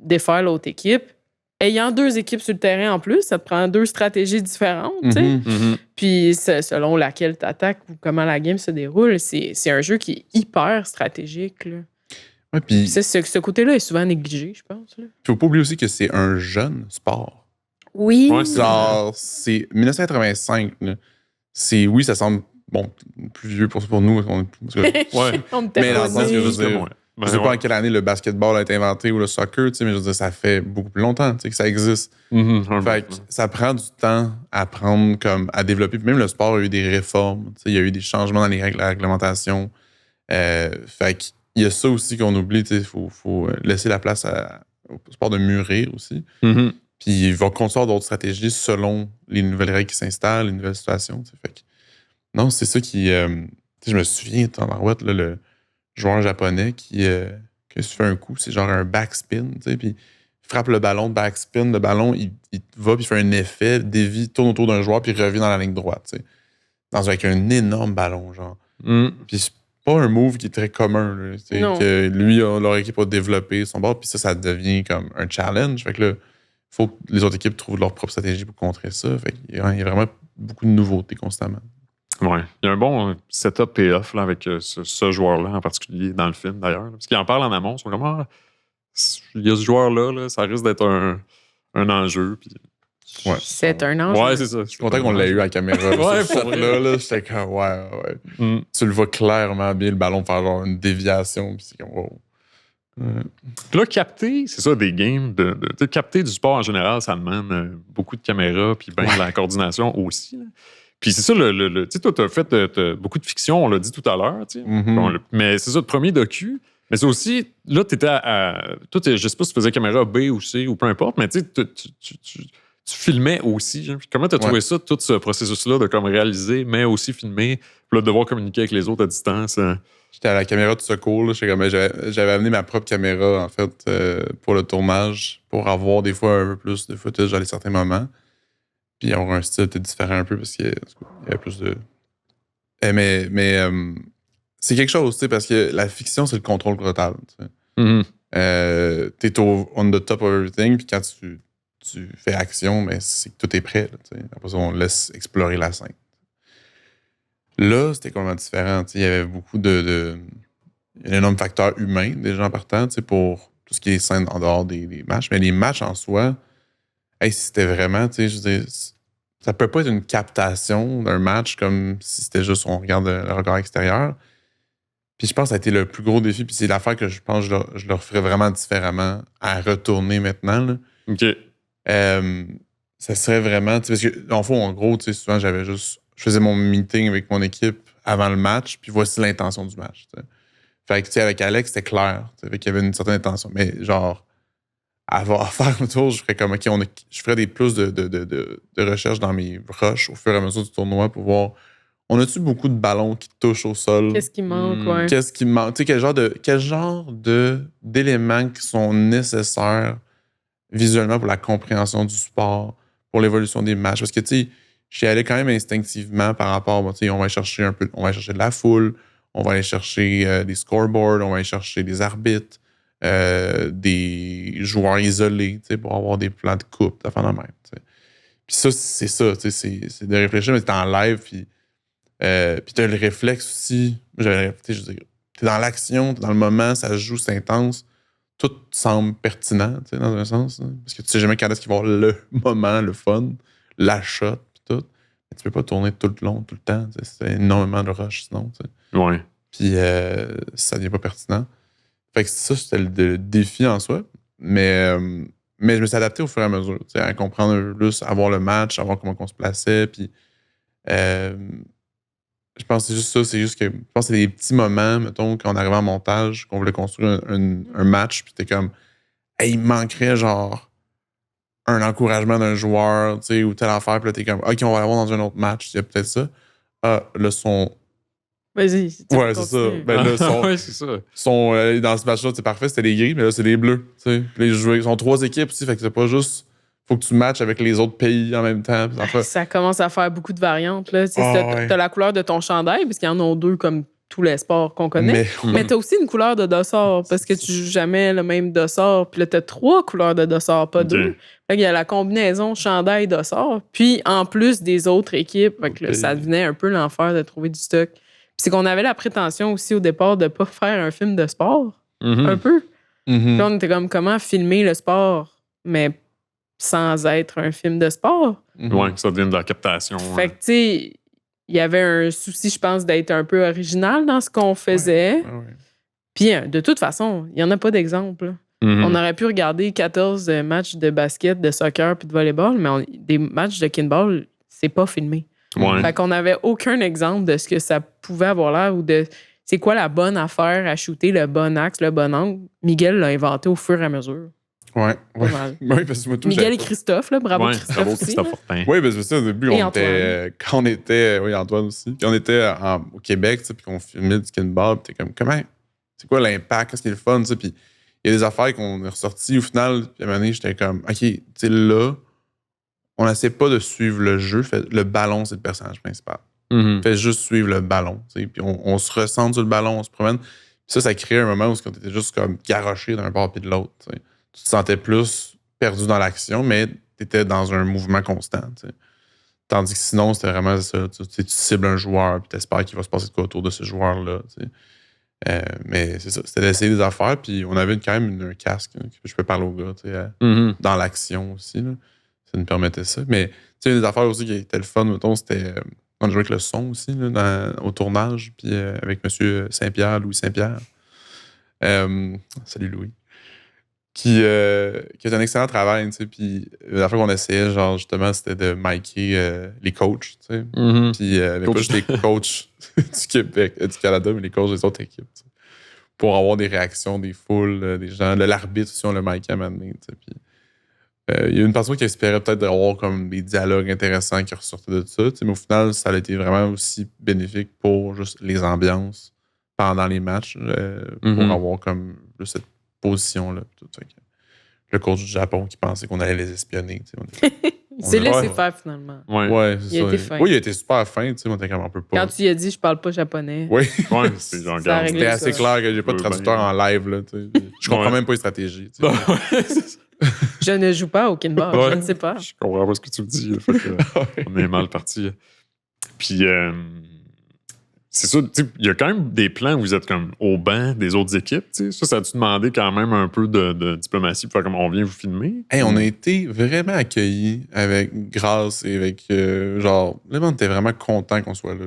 défaire l'autre équipe. Ayant 2 équipes sur le terrain en plus, ça te prend 2 stratégies différentes. Puis selon laquelle tu attaques ou comment la game se déroule, c'est un jeu qui est hyper stratégique. Là. Ouais, puis ce côté-là est souvent négligé, je pense. Il ne faut pas oublier aussi que c'est un jeune sport. Oui. Genre, c'est 1985. Là. Oui, ça semble plus vieux pour nous. Mais dans le sens que je veux dire, je ne sais pas en quelle année le basketball a été inventé ou le soccer, mais je veux dire, ça fait beaucoup plus longtemps que ça existe. Fait que ça prend du temps à apprendre, comme, à développer. Puis même le sport a eu des réformes. Il y a eu des changements dans les règles, la réglementation. Fait qu'il y a ça aussi qu'on oublie. Il faut laisser la place au sport de mûrir aussi. Puis il va construire d'autres stratégies selon les nouvelles règles qui s'installent, les nouvelles situations. Fait que, non, c'est ça qui... je me souviens, Marouette, là, le joueur japonais qui se fait un coup, c'est genre un backspin, puis il frappe le ballon de backspin, le ballon, il va, puis il fait un effet, dévie, tourne autour d'un joueur, puis il revient dans la ligne droite, avec un énorme ballon, genre. Puis c'est pas un move qui est très commun, là, que lui, leur équipe a développé son bord, puis ça devient comme un challenge. Fait que là, il faut que les autres équipes trouvent leur propre stratégie pour contrer ça. Fait qu'il y a vraiment beaucoup de nouveautés constamment. Oui, il y a un bon setup payoff là, avec ce joueur-là en particulier dans le film d'ailleurs. Parce qu'il en parle en amont, ils sont comme il y a ce joueur-là, là, ça risque d'être un enjeu. Puis C'est un ange. Ouais, c'est ça. Je suis content qu'on l'ait eu à la caméra. Ouais, ce shot-là, j'étais comme, ouais. Tu le vois clairement bien, le ballon faire genre une déviation. Puis c'est comme, wow. Puis là, capter, c'est ça, des games. Capter du sport en général, ça demande beaucoup de caméras, puis bien de la coordination aussi. Là. Puis c'est ça, tu sais, toi, t'as fait beaucoup de fiction, on l'a dit tout à l'heure, tu sais. Mais c'est ça, le premier docu. Mais c'est aussi, là, t'étais toi, je sais pas si tu faisais caméra B ou C ou peu importe, mais tu sais, tu filmais aussi. Genre. Comment t'as trouvé ça, tout ce processus-là de comme réaliser, mais aussi filmer, puis là, de devoir communiquer avec les autres à distance? J'étais à la caméra de secours. Là. J'avais amené ma propre caméra, en fait, pour le tournage, pour avoir des fois un peu plus de footage dans certains moments. Puis avoir un style peut-être différent un peu parce qu'il y avait plus de. Mais c'est quelque chose, tu sais, parce que la fiction, c'est le contrôle total. T'es on the top of everything, puis quand tu fais action, mais c'est que tout est prêt. Là, après ça, on laisse explorer la scène. Là, c'était complètement différent. Il y avait beaucoup il y a un énorme facteur humain, déjà en partant, pour tout ce qui est scène en dehors des matchs. Mais les matchs en soi, c'était vraiment, je veux dire, ça peut pas être une captation d'un match comme si c'était juste on regarde le regard extérieur. Puis je pense que ça a été le plus gros défi. Puis c'est l'affaire que je pense que je le referais vraiment différemment à retourner maintenant. Là. OK. Ça serait vraiment... Parce que, en fond, en gros, souvent, je faisais mon meeting avec mon équipe avant le match, puis voici l'intention du match. T'sais. Fait que, avec Alex, c'était clair. Fait qu'il y avait une certaine intention. Mais genre, à faire le tour, je ferais comme, OK, je ferais des plus de recherche dans mes rushs au fur et à mesure du tournoi pour voir, on a-tu beaucoup de ballons qui touchent au sol? Qu'est-ce qui manque, ouais. Qu'est-ce qui manque? Tu sais, quel genre d'éléments qui sont nécessaires visuellement pour la compréhension du sport, pour l'évolution des matchs. Parce que, tu sais, j'y allais quand même instinctivement par rapport, tu sais, on va aller chercher de la foule, on va aller chercher des scoreboards, on va aller chercher des arbitres, des joueurs isolés, tu sais, pour avoir des plans de coupe, de faire la même, tu sais. Puis ça, c'est ça, tu sais, c'est de réfléchir, mais t'es en live, puis t'as le réflexe aussi. Je veux dire, t'es dans l'action, t'es dans le moment, ça se joue, c'est intense. Tout semble pertinent, tu sais, dans un sens. Hein? Parce que tu sais jamais quand est-ce qu'il va y avoir le moment, le fun, la shot, pis tout. Mais tu peux pas tourner tout le long, tout le temps. C'est énormément de rush, sinon. Tu sais. Ouais. Puis ça devient pas pertinent. Fait que ça, c'était le défi en soi. Mais je me suis adapté au fur et à mesure, tu sais, à comprendre un peu plus, à voir le match, à voir comment on se plaçait. Puis je pense que c'est juste ça. C'est juste que je pense que c'est des petits moments, mettons, quand on arrivait en montage, qu'on voulait construire un match, puis t'es comme, hey, il manquerait genre un encouragement d'un joueur, tu sais, ou telle affaire, puis là, t'es comme, OK, on va l'avoir dans un autre match, c'est peut-être ça. Ah, le son. Vas-y. Ouais, c'est ça. Ben là, ouais, c'est ça. Dans ce match-là, c'est parfait, c'était les gris, mais là, c'est les bleus, tu sais. Puis ils sont 3 équipes aussi, fait que c'est pas juste. Faut que tu matches avec les autres pays en même temps. Ça commence à faire beaucoup de variantes. Là. T'as la couleur de ton chandail, parce qu'il y en a 2 comme tous les sports qu'on connaît. Mais t'as aussi une couleur de dossard, parce que tu joues jamais le même dossard. Puis là, t'as 3 couleurs de dossard, pas 2. Fait qu'il y a la combinaison chandail-dossard. Puis en plus des autres équipes, fait que là, ça devenait un peu l'enfer de trouver du stock. Puis c'est qu'on avait la prétention aussi au départ de pas faire un film de sport. Un peu. Puis là, on était comme, comment filmer le sport, mais sans être un film de sport. Ouais, ça devient de la captation. Fait que, tu sais, il y avait un souci, je pense, d'être un peu original dans ce qu'on faisait. Puis, de toute façon, il n'y en a pas d'exemple. On aurait pu regarder 14 matchs de basket, de soccer puis de volleyball, mais des matchs de kinball, c'est pas filmé. Fait qu'on n'avait aucun exemple de ce que ça pouvait avoir l'air ou de c'est quoi la bonne affaire à shooter, le bon axe, le bon angle. Miguel l'a inventé au fur et à mesure. Ouais. Oui, parce que moi, tout, Miguel et Christophe, là, bravo Christophe aussi. Oui, parce que ça, au début, quand on était, oui, Antoine aussi, quand on était au Québec, puis qu'on filmait du skinball, puis t'es comme, comment, c'est quoi l'impact, qu'est-ce qui est le fun, puis il y a des affaires qu'on est ressorties au final, puis à un moment donné, j'étais comme, OK, tu sais, là, on n'essaie pas de suivre le jeu, le ballon, c'est le personnage principal. Fait juste suivre le ballon, puis on se ressent sur le ballon, on se promène, puis ça crée un moment où on était juste comme garoché d'un bord puis de l'autre, t'sais. Tu te sentais plus perdu dans l'action, mais tu étais dans un mouvement constant. T'sais. Tandis que sinon, c'était vraiment ça. Tu cibles un joueur, puis tu espères qu'il va se passer de quoi autour de ce joueur-là. Mais c'est ça, c'était d'essayer des affaires, puis on avait quand même un casque. Je peux parler au gars, dans l'action aussi. Là. nous permettait ça. Mais, tu sais, une des affaires aussi qui était le fun, mettons, c'était... on jouait avec le son aussi, là, au tournage, puis avec M. Saint-Pierre, Louis Saint-Pierre. Salut Louis. Qui a fait un excellent travail, tu sais. Puis la fois qu'on essayait, genre, justement, c'était de micer les coachs, tu sais. Puis pas juste les coachs du Québec, du Canada, mais les coachs des autres équipes, tu sais, pour avoir des réactions des foules, des gens. L'arbitre aussi, on le micé à un moment donné, tu sais. Puis il y a une personne qui espérait peut-être d'avoir comme des dialogues intéressants qui ressortaient de ça, tu sais, mais au final, ça a été vraiment aussi bénéfique pour juste les ambiances pendant les matchs, pour avoir comme juste cette position-là. Tout ça. Le coach du Japon qui pensait qu'on allait les espionner. Il s'est laissé faire finalement. Ouais, c'est il ça. a été fin. Oui, il a été super fin. On était comme un peu pas. Quand tu lui as dit je parle pas japonais. Oui. Ouais, c'était assez clair que j'ai pas de traducteur en live. Là, je comprends même pas les stratégies. Je ne joue pas au kinball, je ne sais pas. Je comprends pas ce que tu me dis. On est mal parti. Puis, c'est ça, il y a quand même des plans où vous êtes comme au banc des autres équipes. Ça a-tu demandé quand même un peu de diplomatie pour faire comme on vient vous filmer? Hey, on a été vraiment accueillis avec grâce et avec genre, les gens étaient vraiment contents qu'on soit là.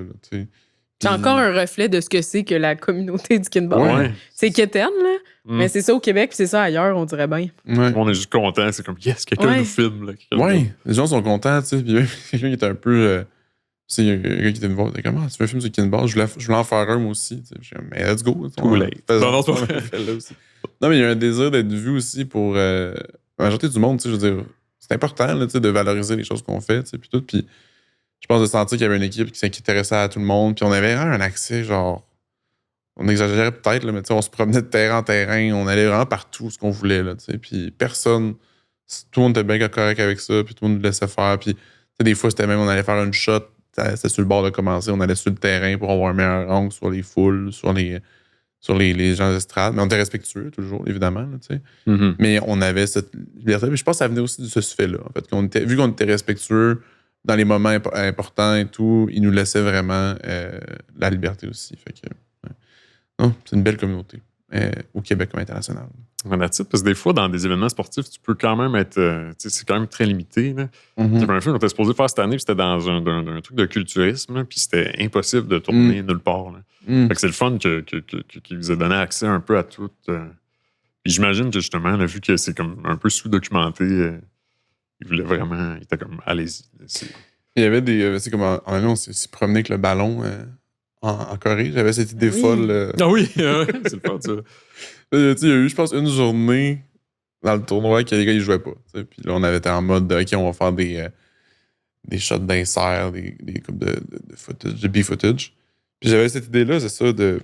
C'est encore un reflet de ce que c'est que la communauté du kinball. Ouais. C'est quétaine, là. Mais c'est ça au Québec, puis c'est ça ailleurs, on dirait bien. Ouais. On est juste contents. C'est comme, yes, quelqu'un nous filme. Là, oui, les gens sont contents. Puis quelqu'un qui était un peu... il y a quelqu'un qui était me voir, comment tu fais un film sur kinball? Je voulais en faire un, moi aussi. Je suis comme, mais let's go. Too late. Non, mais il y a un désir d'être vu aussi pour la majorité du monde. Je veux dire, c'est important là, de valoriser les choses qu'on fait. Puis tout. Puis je pense de sentir qu'il y avait une équipe qui s'intéressait à tout le monde. Puis on avait vraiment un accès, genre, on exagérait peut-être, là, mais on se promenait de terrain en terrain. On allait vraiment partout ce qu'on voulait. Là, puis personne, tout le monde était bien correct avec ça. Puis tout le monde nous laissait faire. Puis des fois, c'était même, on allait faire une shot. C'était sur le bord de commencer. On allait sur le terrain pour avoir un meilleur angle sur les foules, sur les gens d'estrade. Mais on était respectueux, toujours, évidemment. Là, mais on avait cette liberté. Puis je pense que ça venait aussi de ce fait-là. En fait, vu qu'on était respectueux dans les moments importants et tout, ils nous laissaient vraiment la liberté aussi. Fait que, non, c'est une belle communauté au Québec comme international. Parce que des fois, dans des événements sportifs, tu peux quand même être... c'est quand même très limité. Là. Il y avait un film qu'on était supposé faire cette année, puis c'était dans un truc de culturisme, puis c'était impossible de tourner nulle part. Fait que c'est le fun qui vous a donné accès un peu à tout. Puis j'imagine que justement, là, vu que c'est comme un peu sous-documenté, il voulait vraiment... Il était comme, allez-y. Il y avait des... c'est comme en année, on s'est promené avec le ballon... En Corée, j'avais cette idée folle. Ah oui, c'est le fun, ça. Il y a eu, je pense, une journée dans le tournoi que les gars, ils jouaient pas. Puis là, on avait été en mode, OK, on va faire des shots d'insert, des coupes de footage, de B-footage. Puis j'avais cette idée-là, c'est ça, de...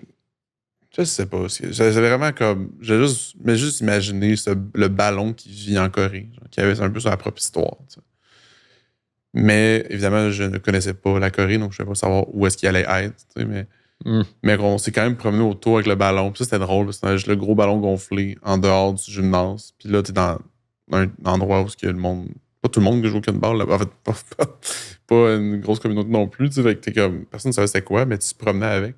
Je sais pas. J'avais vraiment comme... J'ai juste imaginé le ballon qui vit en Corée, genre, qui avait un peu sa propre histoire. T'sais. Mais évidemment, je ne connaissais pas la Corée, donc je ne savais pas savoir où est-ce qu'il allait être. Mais on s'est quand même promené autour avec le ballon. Puis ça, c'était drôle. C'était juste le gros ballon gonflé en dehors du gymnase. Puis là, tu es dans un endroit où il y a le monde. Pas tout le monde qui joue au kinball. En fait, pas une grosse communauté non plus. Fait que t'es comme, personne ne savait c'était quoi, mais tu te promenais avec.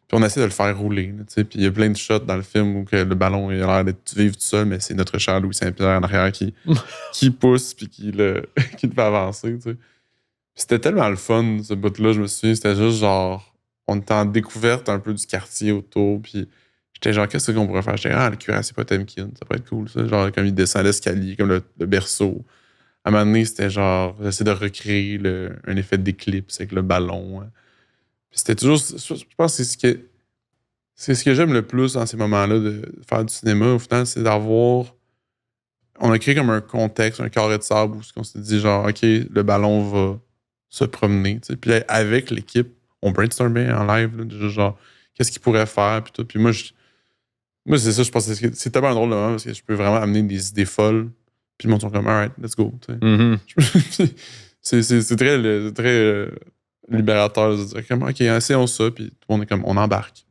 Puis on essaie de le faire rouler. Puis il y a plein de shots dans le film où que le ballon il a l'air d'être vivre tout seul, mais c'est notre cher Louis Saint-Pierre en arrière qui pousse puis qui le fait avancer. Puis c'était tellement le fun, ce bout-là, je me souviens. C'était juste genre, on était en découverte un peu du quartier autour. Puis j'étais genre, qu'est-ce qu'on pourrait faire? J'étais, le cuirassé Potemkin, ça pourrait être cool, ça. Genre, comme il descend l'escalier, comme le berceau. À un moment donné, c'était genre, j'essaie de recréer un effet d'éclipse avec le ballon. C'était toujours... Je pense que c'est ce que j'aime le plus dans ces moments-là de faire du cinéma, au final, c'est d'avoir... On a créé comme un contexte, un carré de sable où on s'est dit genre, OK, le ballon va se promener. T'sais. Puis là, avec l'équipe, on brainstormait en live, là, genre, qu'est-ce qu'il pourrait faire, puis tout. Puis moi, c'est ça, je pense que c'est tellement drôle de moment parce que je peux vraiment amener des idées folles. Puis le monde sont comme, alright, let's go. C'est très libérateur de dire comme, OK, essayons ça, puis tout le monde est comme, on embarque.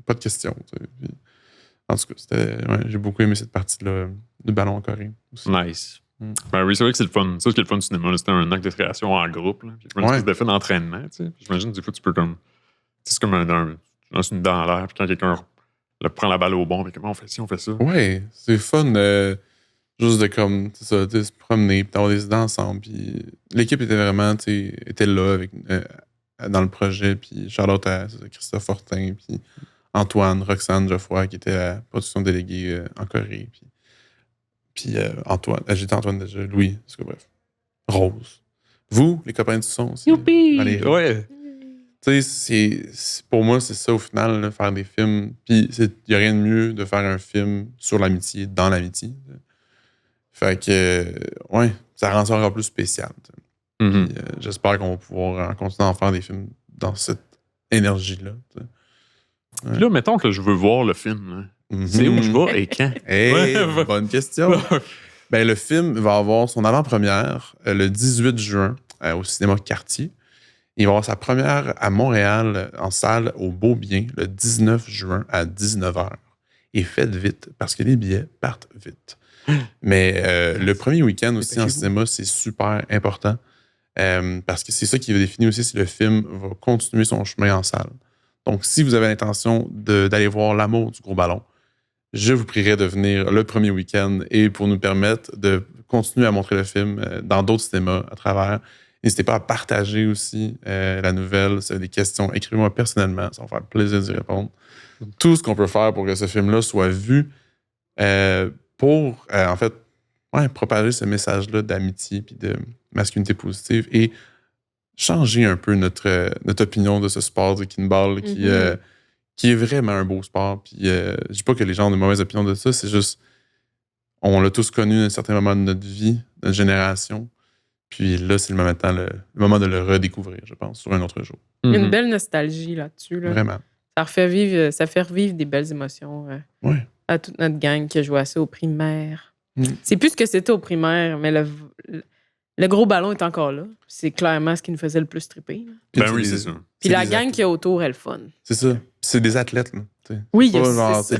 Pas de question. Puis, en tout cas, j'ai beaucoup aimé cette partie-là du ballon en Corée. Aussi. Nice. Ben oui, c'est vrai que c'est le fun. Ça, ce qui est le fun du cinéma, là, c'était un acte de création en groupe. Là. Puis une espèce d'effet d'entraînement. J'imagine des fois, tu peux comme. C'est comme tu lances une dent en l'air, puis quand quelqu'un prend la balle au bon, puis comment on fait ci, on fait ça. Ouais, c'est fun. Juste de comme, c'est ça, se promener, puis d'avoir des idées ensemble. Puis l'équipe était vraiment, était là avec, dans le projet. Puis Charlotte à Christophe Fortin, puis Antoine, Roxane Geoffroy, qui était la production déléguée en Corée. Puis Antoine, j'étais Antoine déjà, Louis, parce que bref. Rose. Vous, les copains du son aussi. Youpi! Allez, Ouais. tu sais, pour moi, c'est ça au final, là, faire des films. Puis il n'y a rien de mieux de faire un film sur l'amitié, dans l'amitié. Fait que, ouais, ça rend ça encore plus spécial. Mm-hmm. Puis, j'espère qu'on va pouvoir continuer à en faire des films dans cette énergie-là. Ouais. Puis là, mettons que je veux voir le film. C'est où je vais et quand? Hey, bonne question. Ben, le film va avoir son avant-première le 18 juin au cinéma Cartier. Il va avoir sa première à Montréal en salle au Beau-Bien le 19 juin à 19h. Et faites vite parce que les billets partent vite. Mais le premier week-end aussi en cinéma, c'est super important parce que c'est ça qui va définir aussi si le film va continuer son chemin en salle. Donc, si vous avez l'intention d'aller voir L'amour du gros ballon, je vous prierai de venir le premier week-end et pour nous permettre de continuer à montrer le film dans d'autres cinémas à travers. N'hésitez pas à partager aussi la nouvelle. Si vous avez des questions, écrivez-moi personnellement. Ça va me faire plaisir d'y répondre. Tout ce qu'on peut faire pour que ce film-là soit vu pour, en fait, propager ce message-là d'amitié et de masculinité positive et changer un peu notre opinion de ce sport du kinball qui est vraiment un beau sport. Puis je dis pas que les gens ont de mauvaises opinions de ça, c'est juste on l'a tous connu à un certain moment de notre vie, de notre génération. Puis là, c'est le moment de le redécouvrir, je pense, sur un autre jour. Il y a une belle nostalgie là-dessus. Là. Vraiment. Ça fait revivre des belles émotions à toute notre gang qui a joué à ça au primaire. C'est plus ce que c'était au primaire, mais le gros ballon est encore là. C'est clairement ce qui nous faisait le plus triper. Ben oui, c'est ça. Puis la gang qui est autour, elle est fun. C'est ça. C'est des athlètes. Là, oui, c'est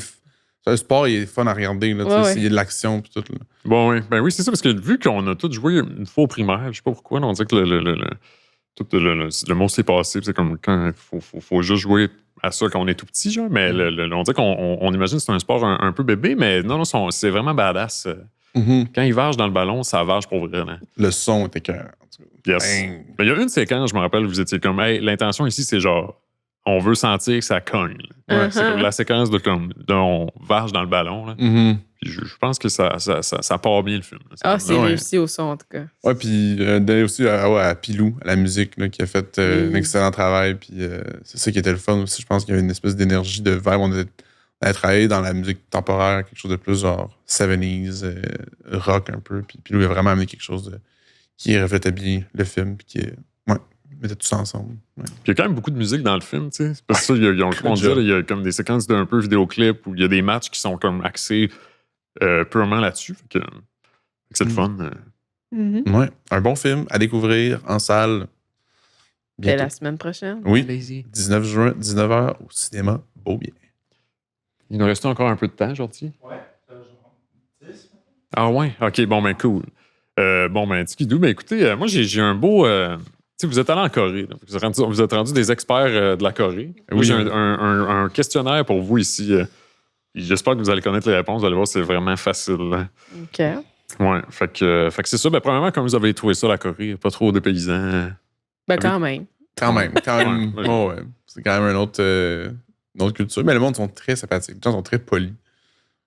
un sport, il est fun à regarder. Là, il y a de l'action. Puis tout, là. Bon, oui. Ben oui, c'est ça. Parce que vu qu'on a tous joué une fois au primaire, je sais pas pourquoi, on dit que le mot s'est passé. C'est comme quand il faut juste jouer à ça quand on est tout petit. Genre, mais on dit qu'on imagine que c'est un sport un peu bébé, mais non, c'est vraiment badass. Quand il varge dans le ballon, ça varge pour vrai. Là. Le son était écœurant. Yes. Mais il y a une séquence, je me rappelle, vous étiez comme, hey, l'intention ici, c'est genre, on veut sentir que ça cogne. C'est comme la séquence de on varge dans le ballon. Là. Puis je pense que ça part bien le film. Là. C'est réussi au son, en tout cas. Ouais, puis aussi à Pilou, à la musique, là, qui a fait un excellent travail. Puis c'est ça qui était le fun aussi. Je pense qu'il y a une espèce d'énergie de vibe. On a travaillé dans la musique temporaire, quelque chose de plus genre 70s, rock un peu. Puis Pilou a vraiment amené quelque chose qui reflétait bien le film. Puis qui mettait tout ça ensemble. Ouais. Il y a quand même beaucoup de musique dans le film, tu sais. Parce que ça, il y a comme des séquences d'un peu vidéoclip où il y a des matchs qui sont comme axés purement là-dessus. Fait que c'est le fun. Ouais, un bon film à découvrir en salle. Bientôt. Et la semaine prochaine. Oui, 19 juin, 19h au cinéma Beau-Bien. Il nous reste encore un peu de temps aujourd'hui? Ouais, genre 10. Ah ouais? OK, bon, ben cool. Tikidou, écoutez, moi, j'ai un beau... vous êtes allé en Corée. Là. Vous êtes rendu des experts de la Corée. Moi, j'ai un questionnaire pour vous ici. J'espère que vous allez connaître les réponses. Vous allez voir, c'est vraiment facile. Là. OK. Ouais, fait que c'est ça. Ben, premièrement, comme vous avez trouvé ça, la Corée? Pas trop dépaysant? Ben, quand même. Quand même. Ouais. C'est quand même une autre culture. Mais le monde sont très sympathiques. Les gens sont très polis.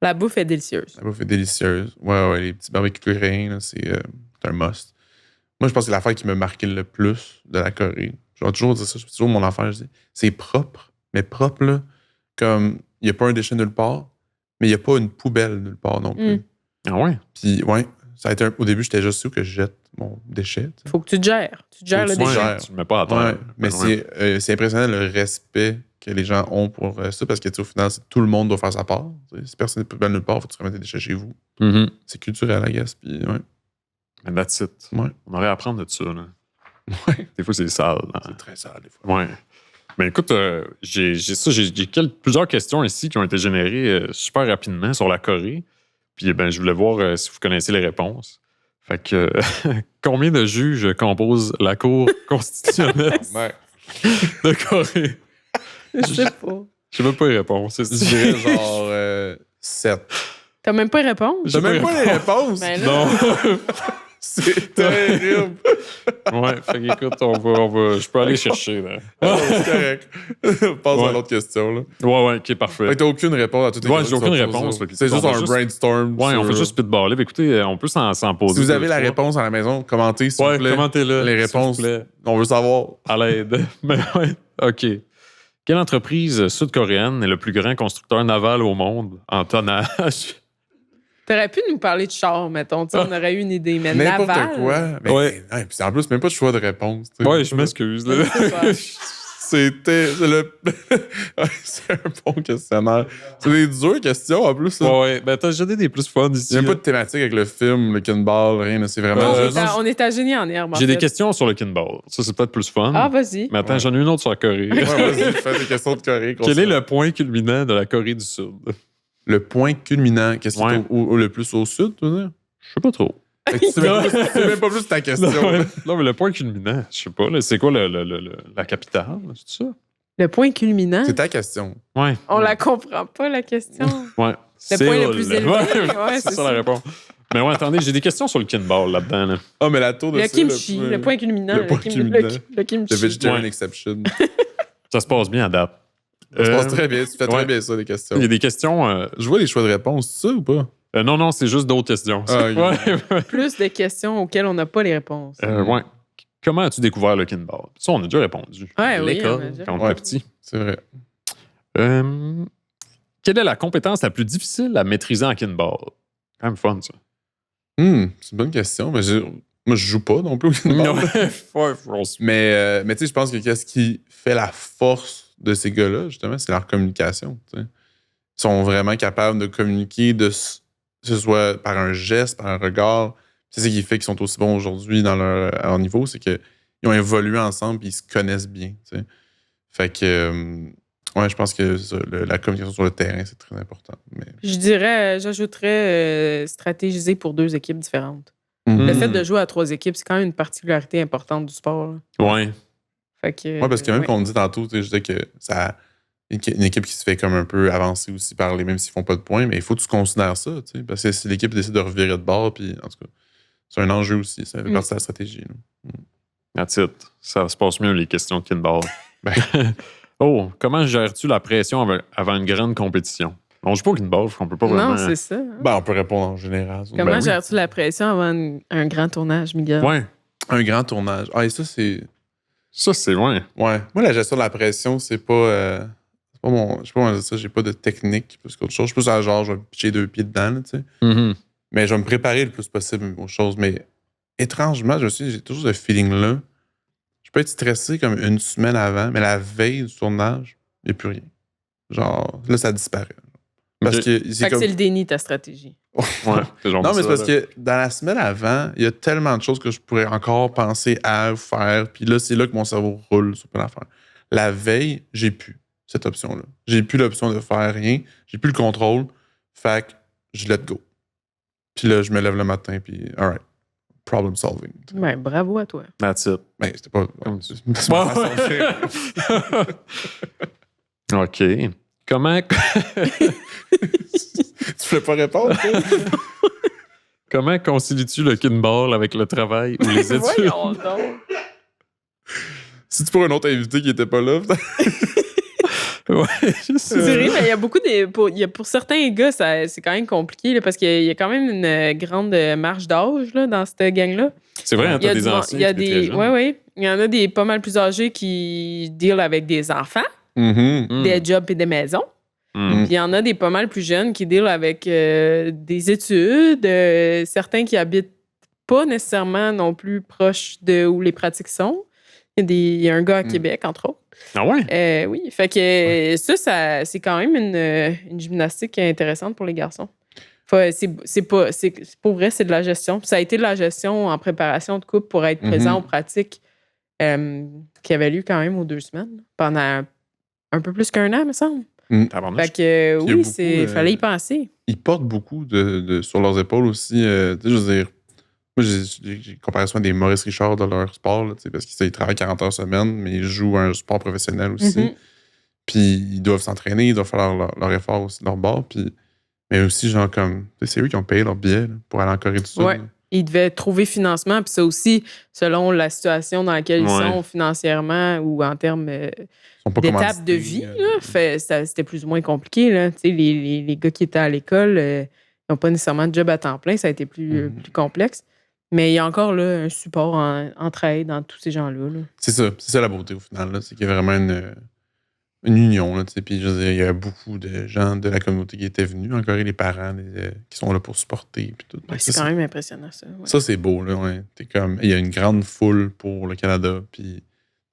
La bouffe est délicieuse. Ouais, les petits barbecues coréens, c'est un must. Moi, je pense que c'est l'affaire qui m'a marqué le plus de la Corée. Je vais toujours dire ça, c'est toujours mon affaire. Je dis, c'est propre, mais propre, là, comme il n'y a pas un déchet nulle part, mais il n'y a pas une poubelle nulle part non plus. Ah ouais? Puis, ça a été au début, j'étais juste sûr que je jette mon déchet. Il faut que tu te gères. Tu te gères le déchet. Tu ne le mets pas à terre. Ouais, mais c'est impressionnant le respect que les gens ont pour ça, parce que au final, tout le monde doit faire sa part. Si personne n'est poubelle nulle part, il faut que tu remettes tes déchets chez vous. C'est culturel, I guess. Puis, And that's it. Ouais. On aurait à apprendre de ça. Là. Ouais. Des fois, c'est sale. Hein? C'est très sale, des fois. Ouais. Mais écoute, j'ai plusieurs questions ici qui ont été générées super rapidement sur la Corée. Puis, je voulais voir si vous connaissez les réponses. Fait que, combien de juges composent la Cour constitutionnelle de Corée? Je sais pas. Je sais même pas les réponses. Je dirais genre 7. T'as même pas réponse? T'as même pas les réponses? Ben là, Non. C'est terrible. Ouais, fait qu'écoute, je peux aller chercher, là. C'est correct. Passe Ouais. à l'autre question, là. Ouais, ok, parfait. Fait que t'as aucune réponse à toutes les Ouais, questions. j'ai aucune que tu vas réponse, poser. là, C'est juste on va un juste- brainstorm. Ouais, on fait sur- juste spitballer. Écoutez, on peut s'en poser. Si vous avez deux, la trois. réponse à la maison, commentez, s'il vous Ouais, plaît. commentez-le. Les s'il réponses, vous plaît. on veut savoir. À l'aide. Mais ouais, OK. Quelle entreprise sud-coréenne est le plus grand constructeur naval au monde en tonnage? t'aurais pu nous parler de char, mettons. Tu sais, on aurait eu une idée. Mais N'importe naval, quoi. Mais, Ouais. puis en plus, même pas de choix de réponse. tu sais. Ouais, je m'excuse. là. Je sais pas. C'était c'est un bon questionnaire. C'est des dures questions en plus. Là. Ouais, ben t'as jeté des plus fun ici. Il n'y a là. pas de thématique avec le film, le Kinball, rien. là, C'est vraiment. Non, Euh, on est à génie en herbe. en J'ai des fait. questions sur le kinball. Ça, c'est peut-être plus fun. Ah, vas-y. Mais attends, Ouais. j'en ai une autre sur la Corée. Ouais, vas-y, fais des questions de Corée. Quel est le point culminant de la Corée du Sud? le point culminant? Qu'est-ce qui Ouais. est le plus au sud, tu veux dire? Je sais pas trop. Fait que tu sais même pas plus ta question. Non, là. non, mais le point culminant, je sais pas. Là, c'est quoi la capitale? C'est ça? Le point culminant. C'est ta question. Ouais. On la comprend pas, la question. Ouais. Le point le plus élevé. Ouais, Ouais, c'est c'est ça la ça. réponse. Mais ouais, attendez, j'ai des questions sur le kinball là-dedans. Là. Ah, mais la tour de Le ça, kimchi, le point culminant. le point culminant. Le kimchi. Le vegetarian Ouais. exception. Ça se passe bien à date. Ça se passe très bien. Tu fais ouais. très bien ça, les questions. Il y a des questions. Je vois les choix de réponse, c'est ça ou pas? Non, c'est juste d'autres questions. Ah, ok. Ouais. Plus de questions auxquelles on n'a pas les réponses. Ouais. Comment as-tu découvert le kinball? Ça, on a déjà répondu. Ouais, oui, l'école, on a déjà- Quand on Ouais. était petit. C'est vrai. Quelle est la compétence la plus difficile à maîtriser en kinball? Quand même fun, ça. C'est une bonne question. Mais moi, je joue pas non plus au Kinball. Ouais, Mais tu sais, je pense que qu'est-ce qui fait la force de ces gars-là, justement, c'est leur communication. Tu sais. Ils sont vraiment capables de communiquer, que ce soit par un geste, par un regard. C'est ce qui fait qu'ils sont aussi bons aujourd'hui à leur niveau, c'est qu'ils ont évolué ensemble et ils se connaissent bien. Tu sais. Fait que, ouais, je pense que la communication sur le terrain, c'est très important. Mais... Je dirais, j'ajouterais stratégiser pour 2 équipes différentes. Le fait de jouer à 3 équipes, c'est quand même une particularité importante du sport. Là. Ouais. Fait que, Ouais, parce que même ouais. qu'on dit tantôt, tu sais, je disais que ça. Une équipe qui se fait comme un peu avancer aussi par les, même s'ils font pas de points, mais il faut que tu considères ça, tu sais, parce que si l'équipe décide de revirer de bord, puis en tout cas, c'est un enjeu aussi, ça fait partie de la stratégie. Là. That's it. Ça se passe mieux, les questions de kinball. Ben. Oh, comment gères-tu la pression avant une grande compétition? On joue pas au kinball, on peut pas vraiment... Non, c'est ça. hein. Ben, on peut répondre en général. Comment ben oui. gères-tu la pression avant un grand tournage, Miguel? Ouais. Un grand tournage. Ah, et ça, c'est. Ça, c'est... Ouais. Ouais. Moi, la gestion de la pression, c'est pas mon. Je sais pas comment dire ça, j'ai pas de technique plus qu'autre chose. Je suis plus à genre, je vais pitcher 2 pieds dedans, là, tu sais. Mm-hmm. Mais je vais me préparer le plus possible aux choses. Mais étrangement, j'ai toujours ce feeling-là. Je peux être stressé comme une semaine avant, mais la veille du tournage, il n'y a plus rien. Genre, là, ça disparaît. Parce Ok. que Fait c'est que comme. c'est le déni, ta stratégie. Ouais, c'est genre Non, mais ça, c'est parce là. que dans la semaine avant, il y a tellement de choses que je pourrais encore penser à faire. Puis là, c'est là que mon cerveau roule sur plein d'affaires. La veille, j'ai plus cette option-là. J'ai plus l'option de faire rien. J'ai plus le contrôle. Fait que je let go. Puis là, je me lève le matin, puis all right, problem solving. Ben, bravo à toi. That's it. Ben, c'était pas. Comme c'est ma façon de faire. OK. Comment... Tu voulais pas répondre, toi? Comment concilies-tu le kinball avec le travail ou les études? Voyons donc. Si tu pour un autre invité qui était pas là, Ouais, je sais. C'est vrai, mais il y a beaucoup pour certains gars, c'est quand même compliqué là, parce qu'il y a quand même une grande marge d'âge là, dans cette gang-là. C'est vrai, hein, Il y a t'as des anciens il y a qui étaient très des, jeunes. ouais. Il y en a des pas mal plus âgés qui deal avec des enfants, Mm. des jobs et des maisons. Mm. Puis il y en a des pas mal plus jeunes qui deal avec des études, certains qui habitent pas nécessairement non plus proches de où les pratiques sont. Il y a un gars à Québec, entre autres. Ah ouais? Oui, fait que ça c'est quand même une gymnastique intéressante pour les garçons. Pour vrai, c'est de la gestion. Ça a été de la gestion en préparation de couple pour être présent aux pratiques qui avaient lieu quand même aux 2 semaines, pendant un peu plus qu'1 an, me semble. Tabarnouche. Fait que Puis il y a oui, beaucoup, fallait y penser. ils portent beaucoup sur leurs épaules aussi. Tu sais, je veux dire, moi, j'ai comparé souvent des Maurice Richard de leur sport, là, tu sais, parce qu'ils travaillent 40 heures semaine, mais ils jouent un sport professionnel aussi. Mhm. Puis ils doivent s'entraîner, ils doivent faire leur effort aussi de leur bord. Puis Mais aussi, genre, comme, c'est eux qui ont payé leur billet là, pour aller en Corée du Sud. Ouais. Ils devaient trouver financement, puis ça aussi, selon la situation dans laquelle ils sont financièrement ou en termes d'étapes de vie, c'était plus ou moins compliqué. Là. Les gars qui étaient à l'école n'ont pas nécessairement de job à temps plein, ça a été plus complexe. Mais il y a encore là, un support entre aide dans tous ces gens-là. Là. C'est ça la beauté au final, là, c'est qu'il y a vraiment une union. Là, puis je veux dire, il y a beaucoup de gens de la communauté qui étaient venus en Corée, les parents qui sont là pour supporter. Puis tout. Ouais, c'est quand même impressionnant, ça. Ouais. Ça, c'est beau. Là, il y a une grande foule pour le Canada. Puis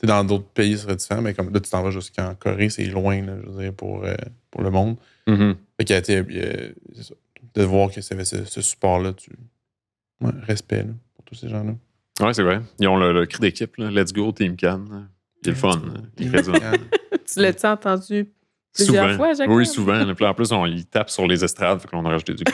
dans d'autres pays, ça serait différent, mais comme là, tu t'en vas jusqu'en Corée, c'est loin, là, je veux dire, pour le monde. Mm-hmm. Fait qu'il c'est ça, de voir que ça avait ce support-là, respect là, pour tous ces gens-là. Ouais, c'est vrai. Ils ont le cri d'équipe, là. Let's go, Team Can. C'est le fun. Tu l'as-tu entendu plusieurs fois, Jacques? Oui, souvent. Puis en plus, ils tapent sur les estrades, fait qu'on a rajouté du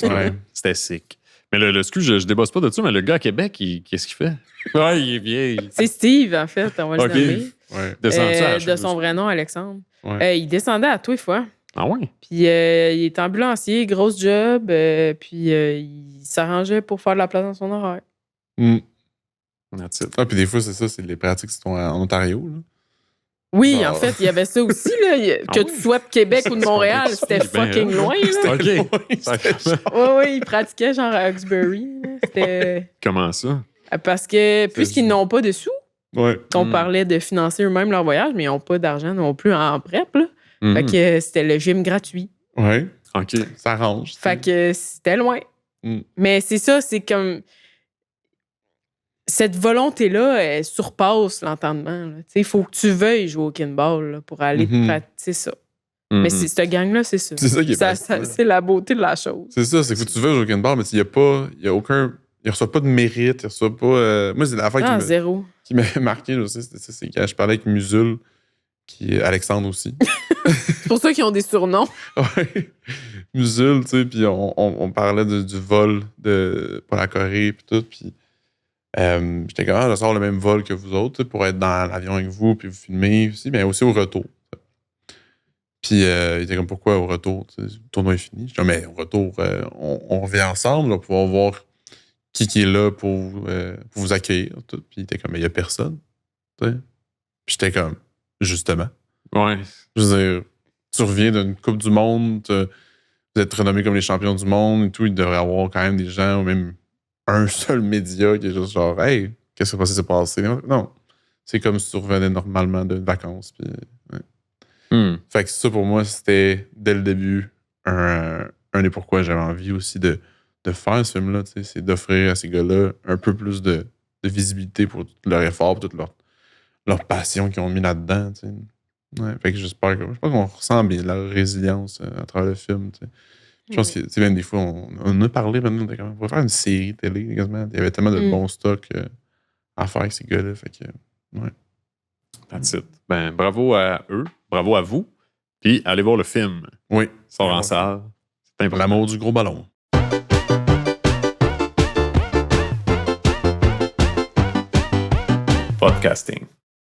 ouais. C'était sick. Mais le je débosse pas de ça, mais le gars à Québec, qu'est-ce qu'il fait? Ouais, il est vieil. C'est Steve, en fait, on va le nommer. Ouais. De son vrai nom, Alexandre. Ouais. Il descendait à tous les fois. Ah ouais? Puis il est ambulancier, grosse job, puis il s'arrangeait pour faire de la place dans son horaire. That's it. Ah, puis des fois, c'est ça, c'est les pratiques qui sont en Ontario. Là. Oui, en fait, il y avait ça aussi, là, que tu sois de Québec ou de Montréal, c'était fucking loin. Là. OK. Oui, ils pratiquaient genre à Hawkesbury. C'était... Comment ça? Parce que, puisqu'ils n'ont pas de sous, on parlait de financer eux-mêmes leur voyage, mais ils n'ont pas d'argent non plus en prep. Là. Fait que c'était le gym gratuit. Oui. OK. Ça arrange. Fait que c'était loin. Mais c'est ça, c'est comme... Cette volonté-là, elle surpasse l'entendement. Il faut que tu veuilles jouer au kinball là, pour aller pratiquer ça. Mais cette gang-là, c'est ça. C'est ça qui est c'est la beauté de la chose. C'est ça, c'est que tu veux jouer au kinball, mais il n'y a aucun... Il ne reçoit pas de mérite, il ne reçoit pas... Moi, c'est l'affaire qui m'avait marqué aussi, c'est quand je parlais avec Musul, qui est Alexandre aussi. C'est pour ça qu'ils ont des surnoms. Ouais. Musul, tu sais, puis on parlait du vol pour la Corée, puis tout, puis j'étais comme, je sors le même vol que vous autres, pour être dans l'avion avec vous, puis vous filmer aussi, mais aussi au retour. Puis il était comme, pourquoi au retour? Le tournoi est fini. Je dis, mais au retour, on revient ensemble, on va pouvoir voir qui est là pour vous accueillir. Tout. Puis il était comme, mais il n'y a personne. T'sais. Puis j'étais comme, justement. Ouais. Je veux dire, tu reviens d'une Coupe du Monde, vous êtes renommés comme les champions du monde et tout, il devrait y avoir quand même des gens, ou même un seul média qui est juste genre, hey, qu'est-ce qui s'est passé? Non. C'est comme si tu revenais normalement d'une vacances. Puis, ouais. Fait que ça, pour moi, c'était, dès le début, un des pourquoi j'avais envie aussi de faire ce film-là. C'est d'offrir à ces gars-là un peu plus de visibilité pour tout leur effort, pour toute leur passion qu'ils ont mis là-dedans. T'sais. Ouais, fait que je pense qu'on ressent bien la résilience à travers le film. T'sais. Je pense que même des fois, on a parlé maintenant, on va faire une série télé. Quasiment. Il y avait tellement de bons stocks à faire avec ces gars-là. Fait que, ouais. That's it. Ben, bravo à eux, bravo à vous. Puis allez voir le film. Oui. Sort en salle. C'est important. L'amour du gros ballon. Podcasting.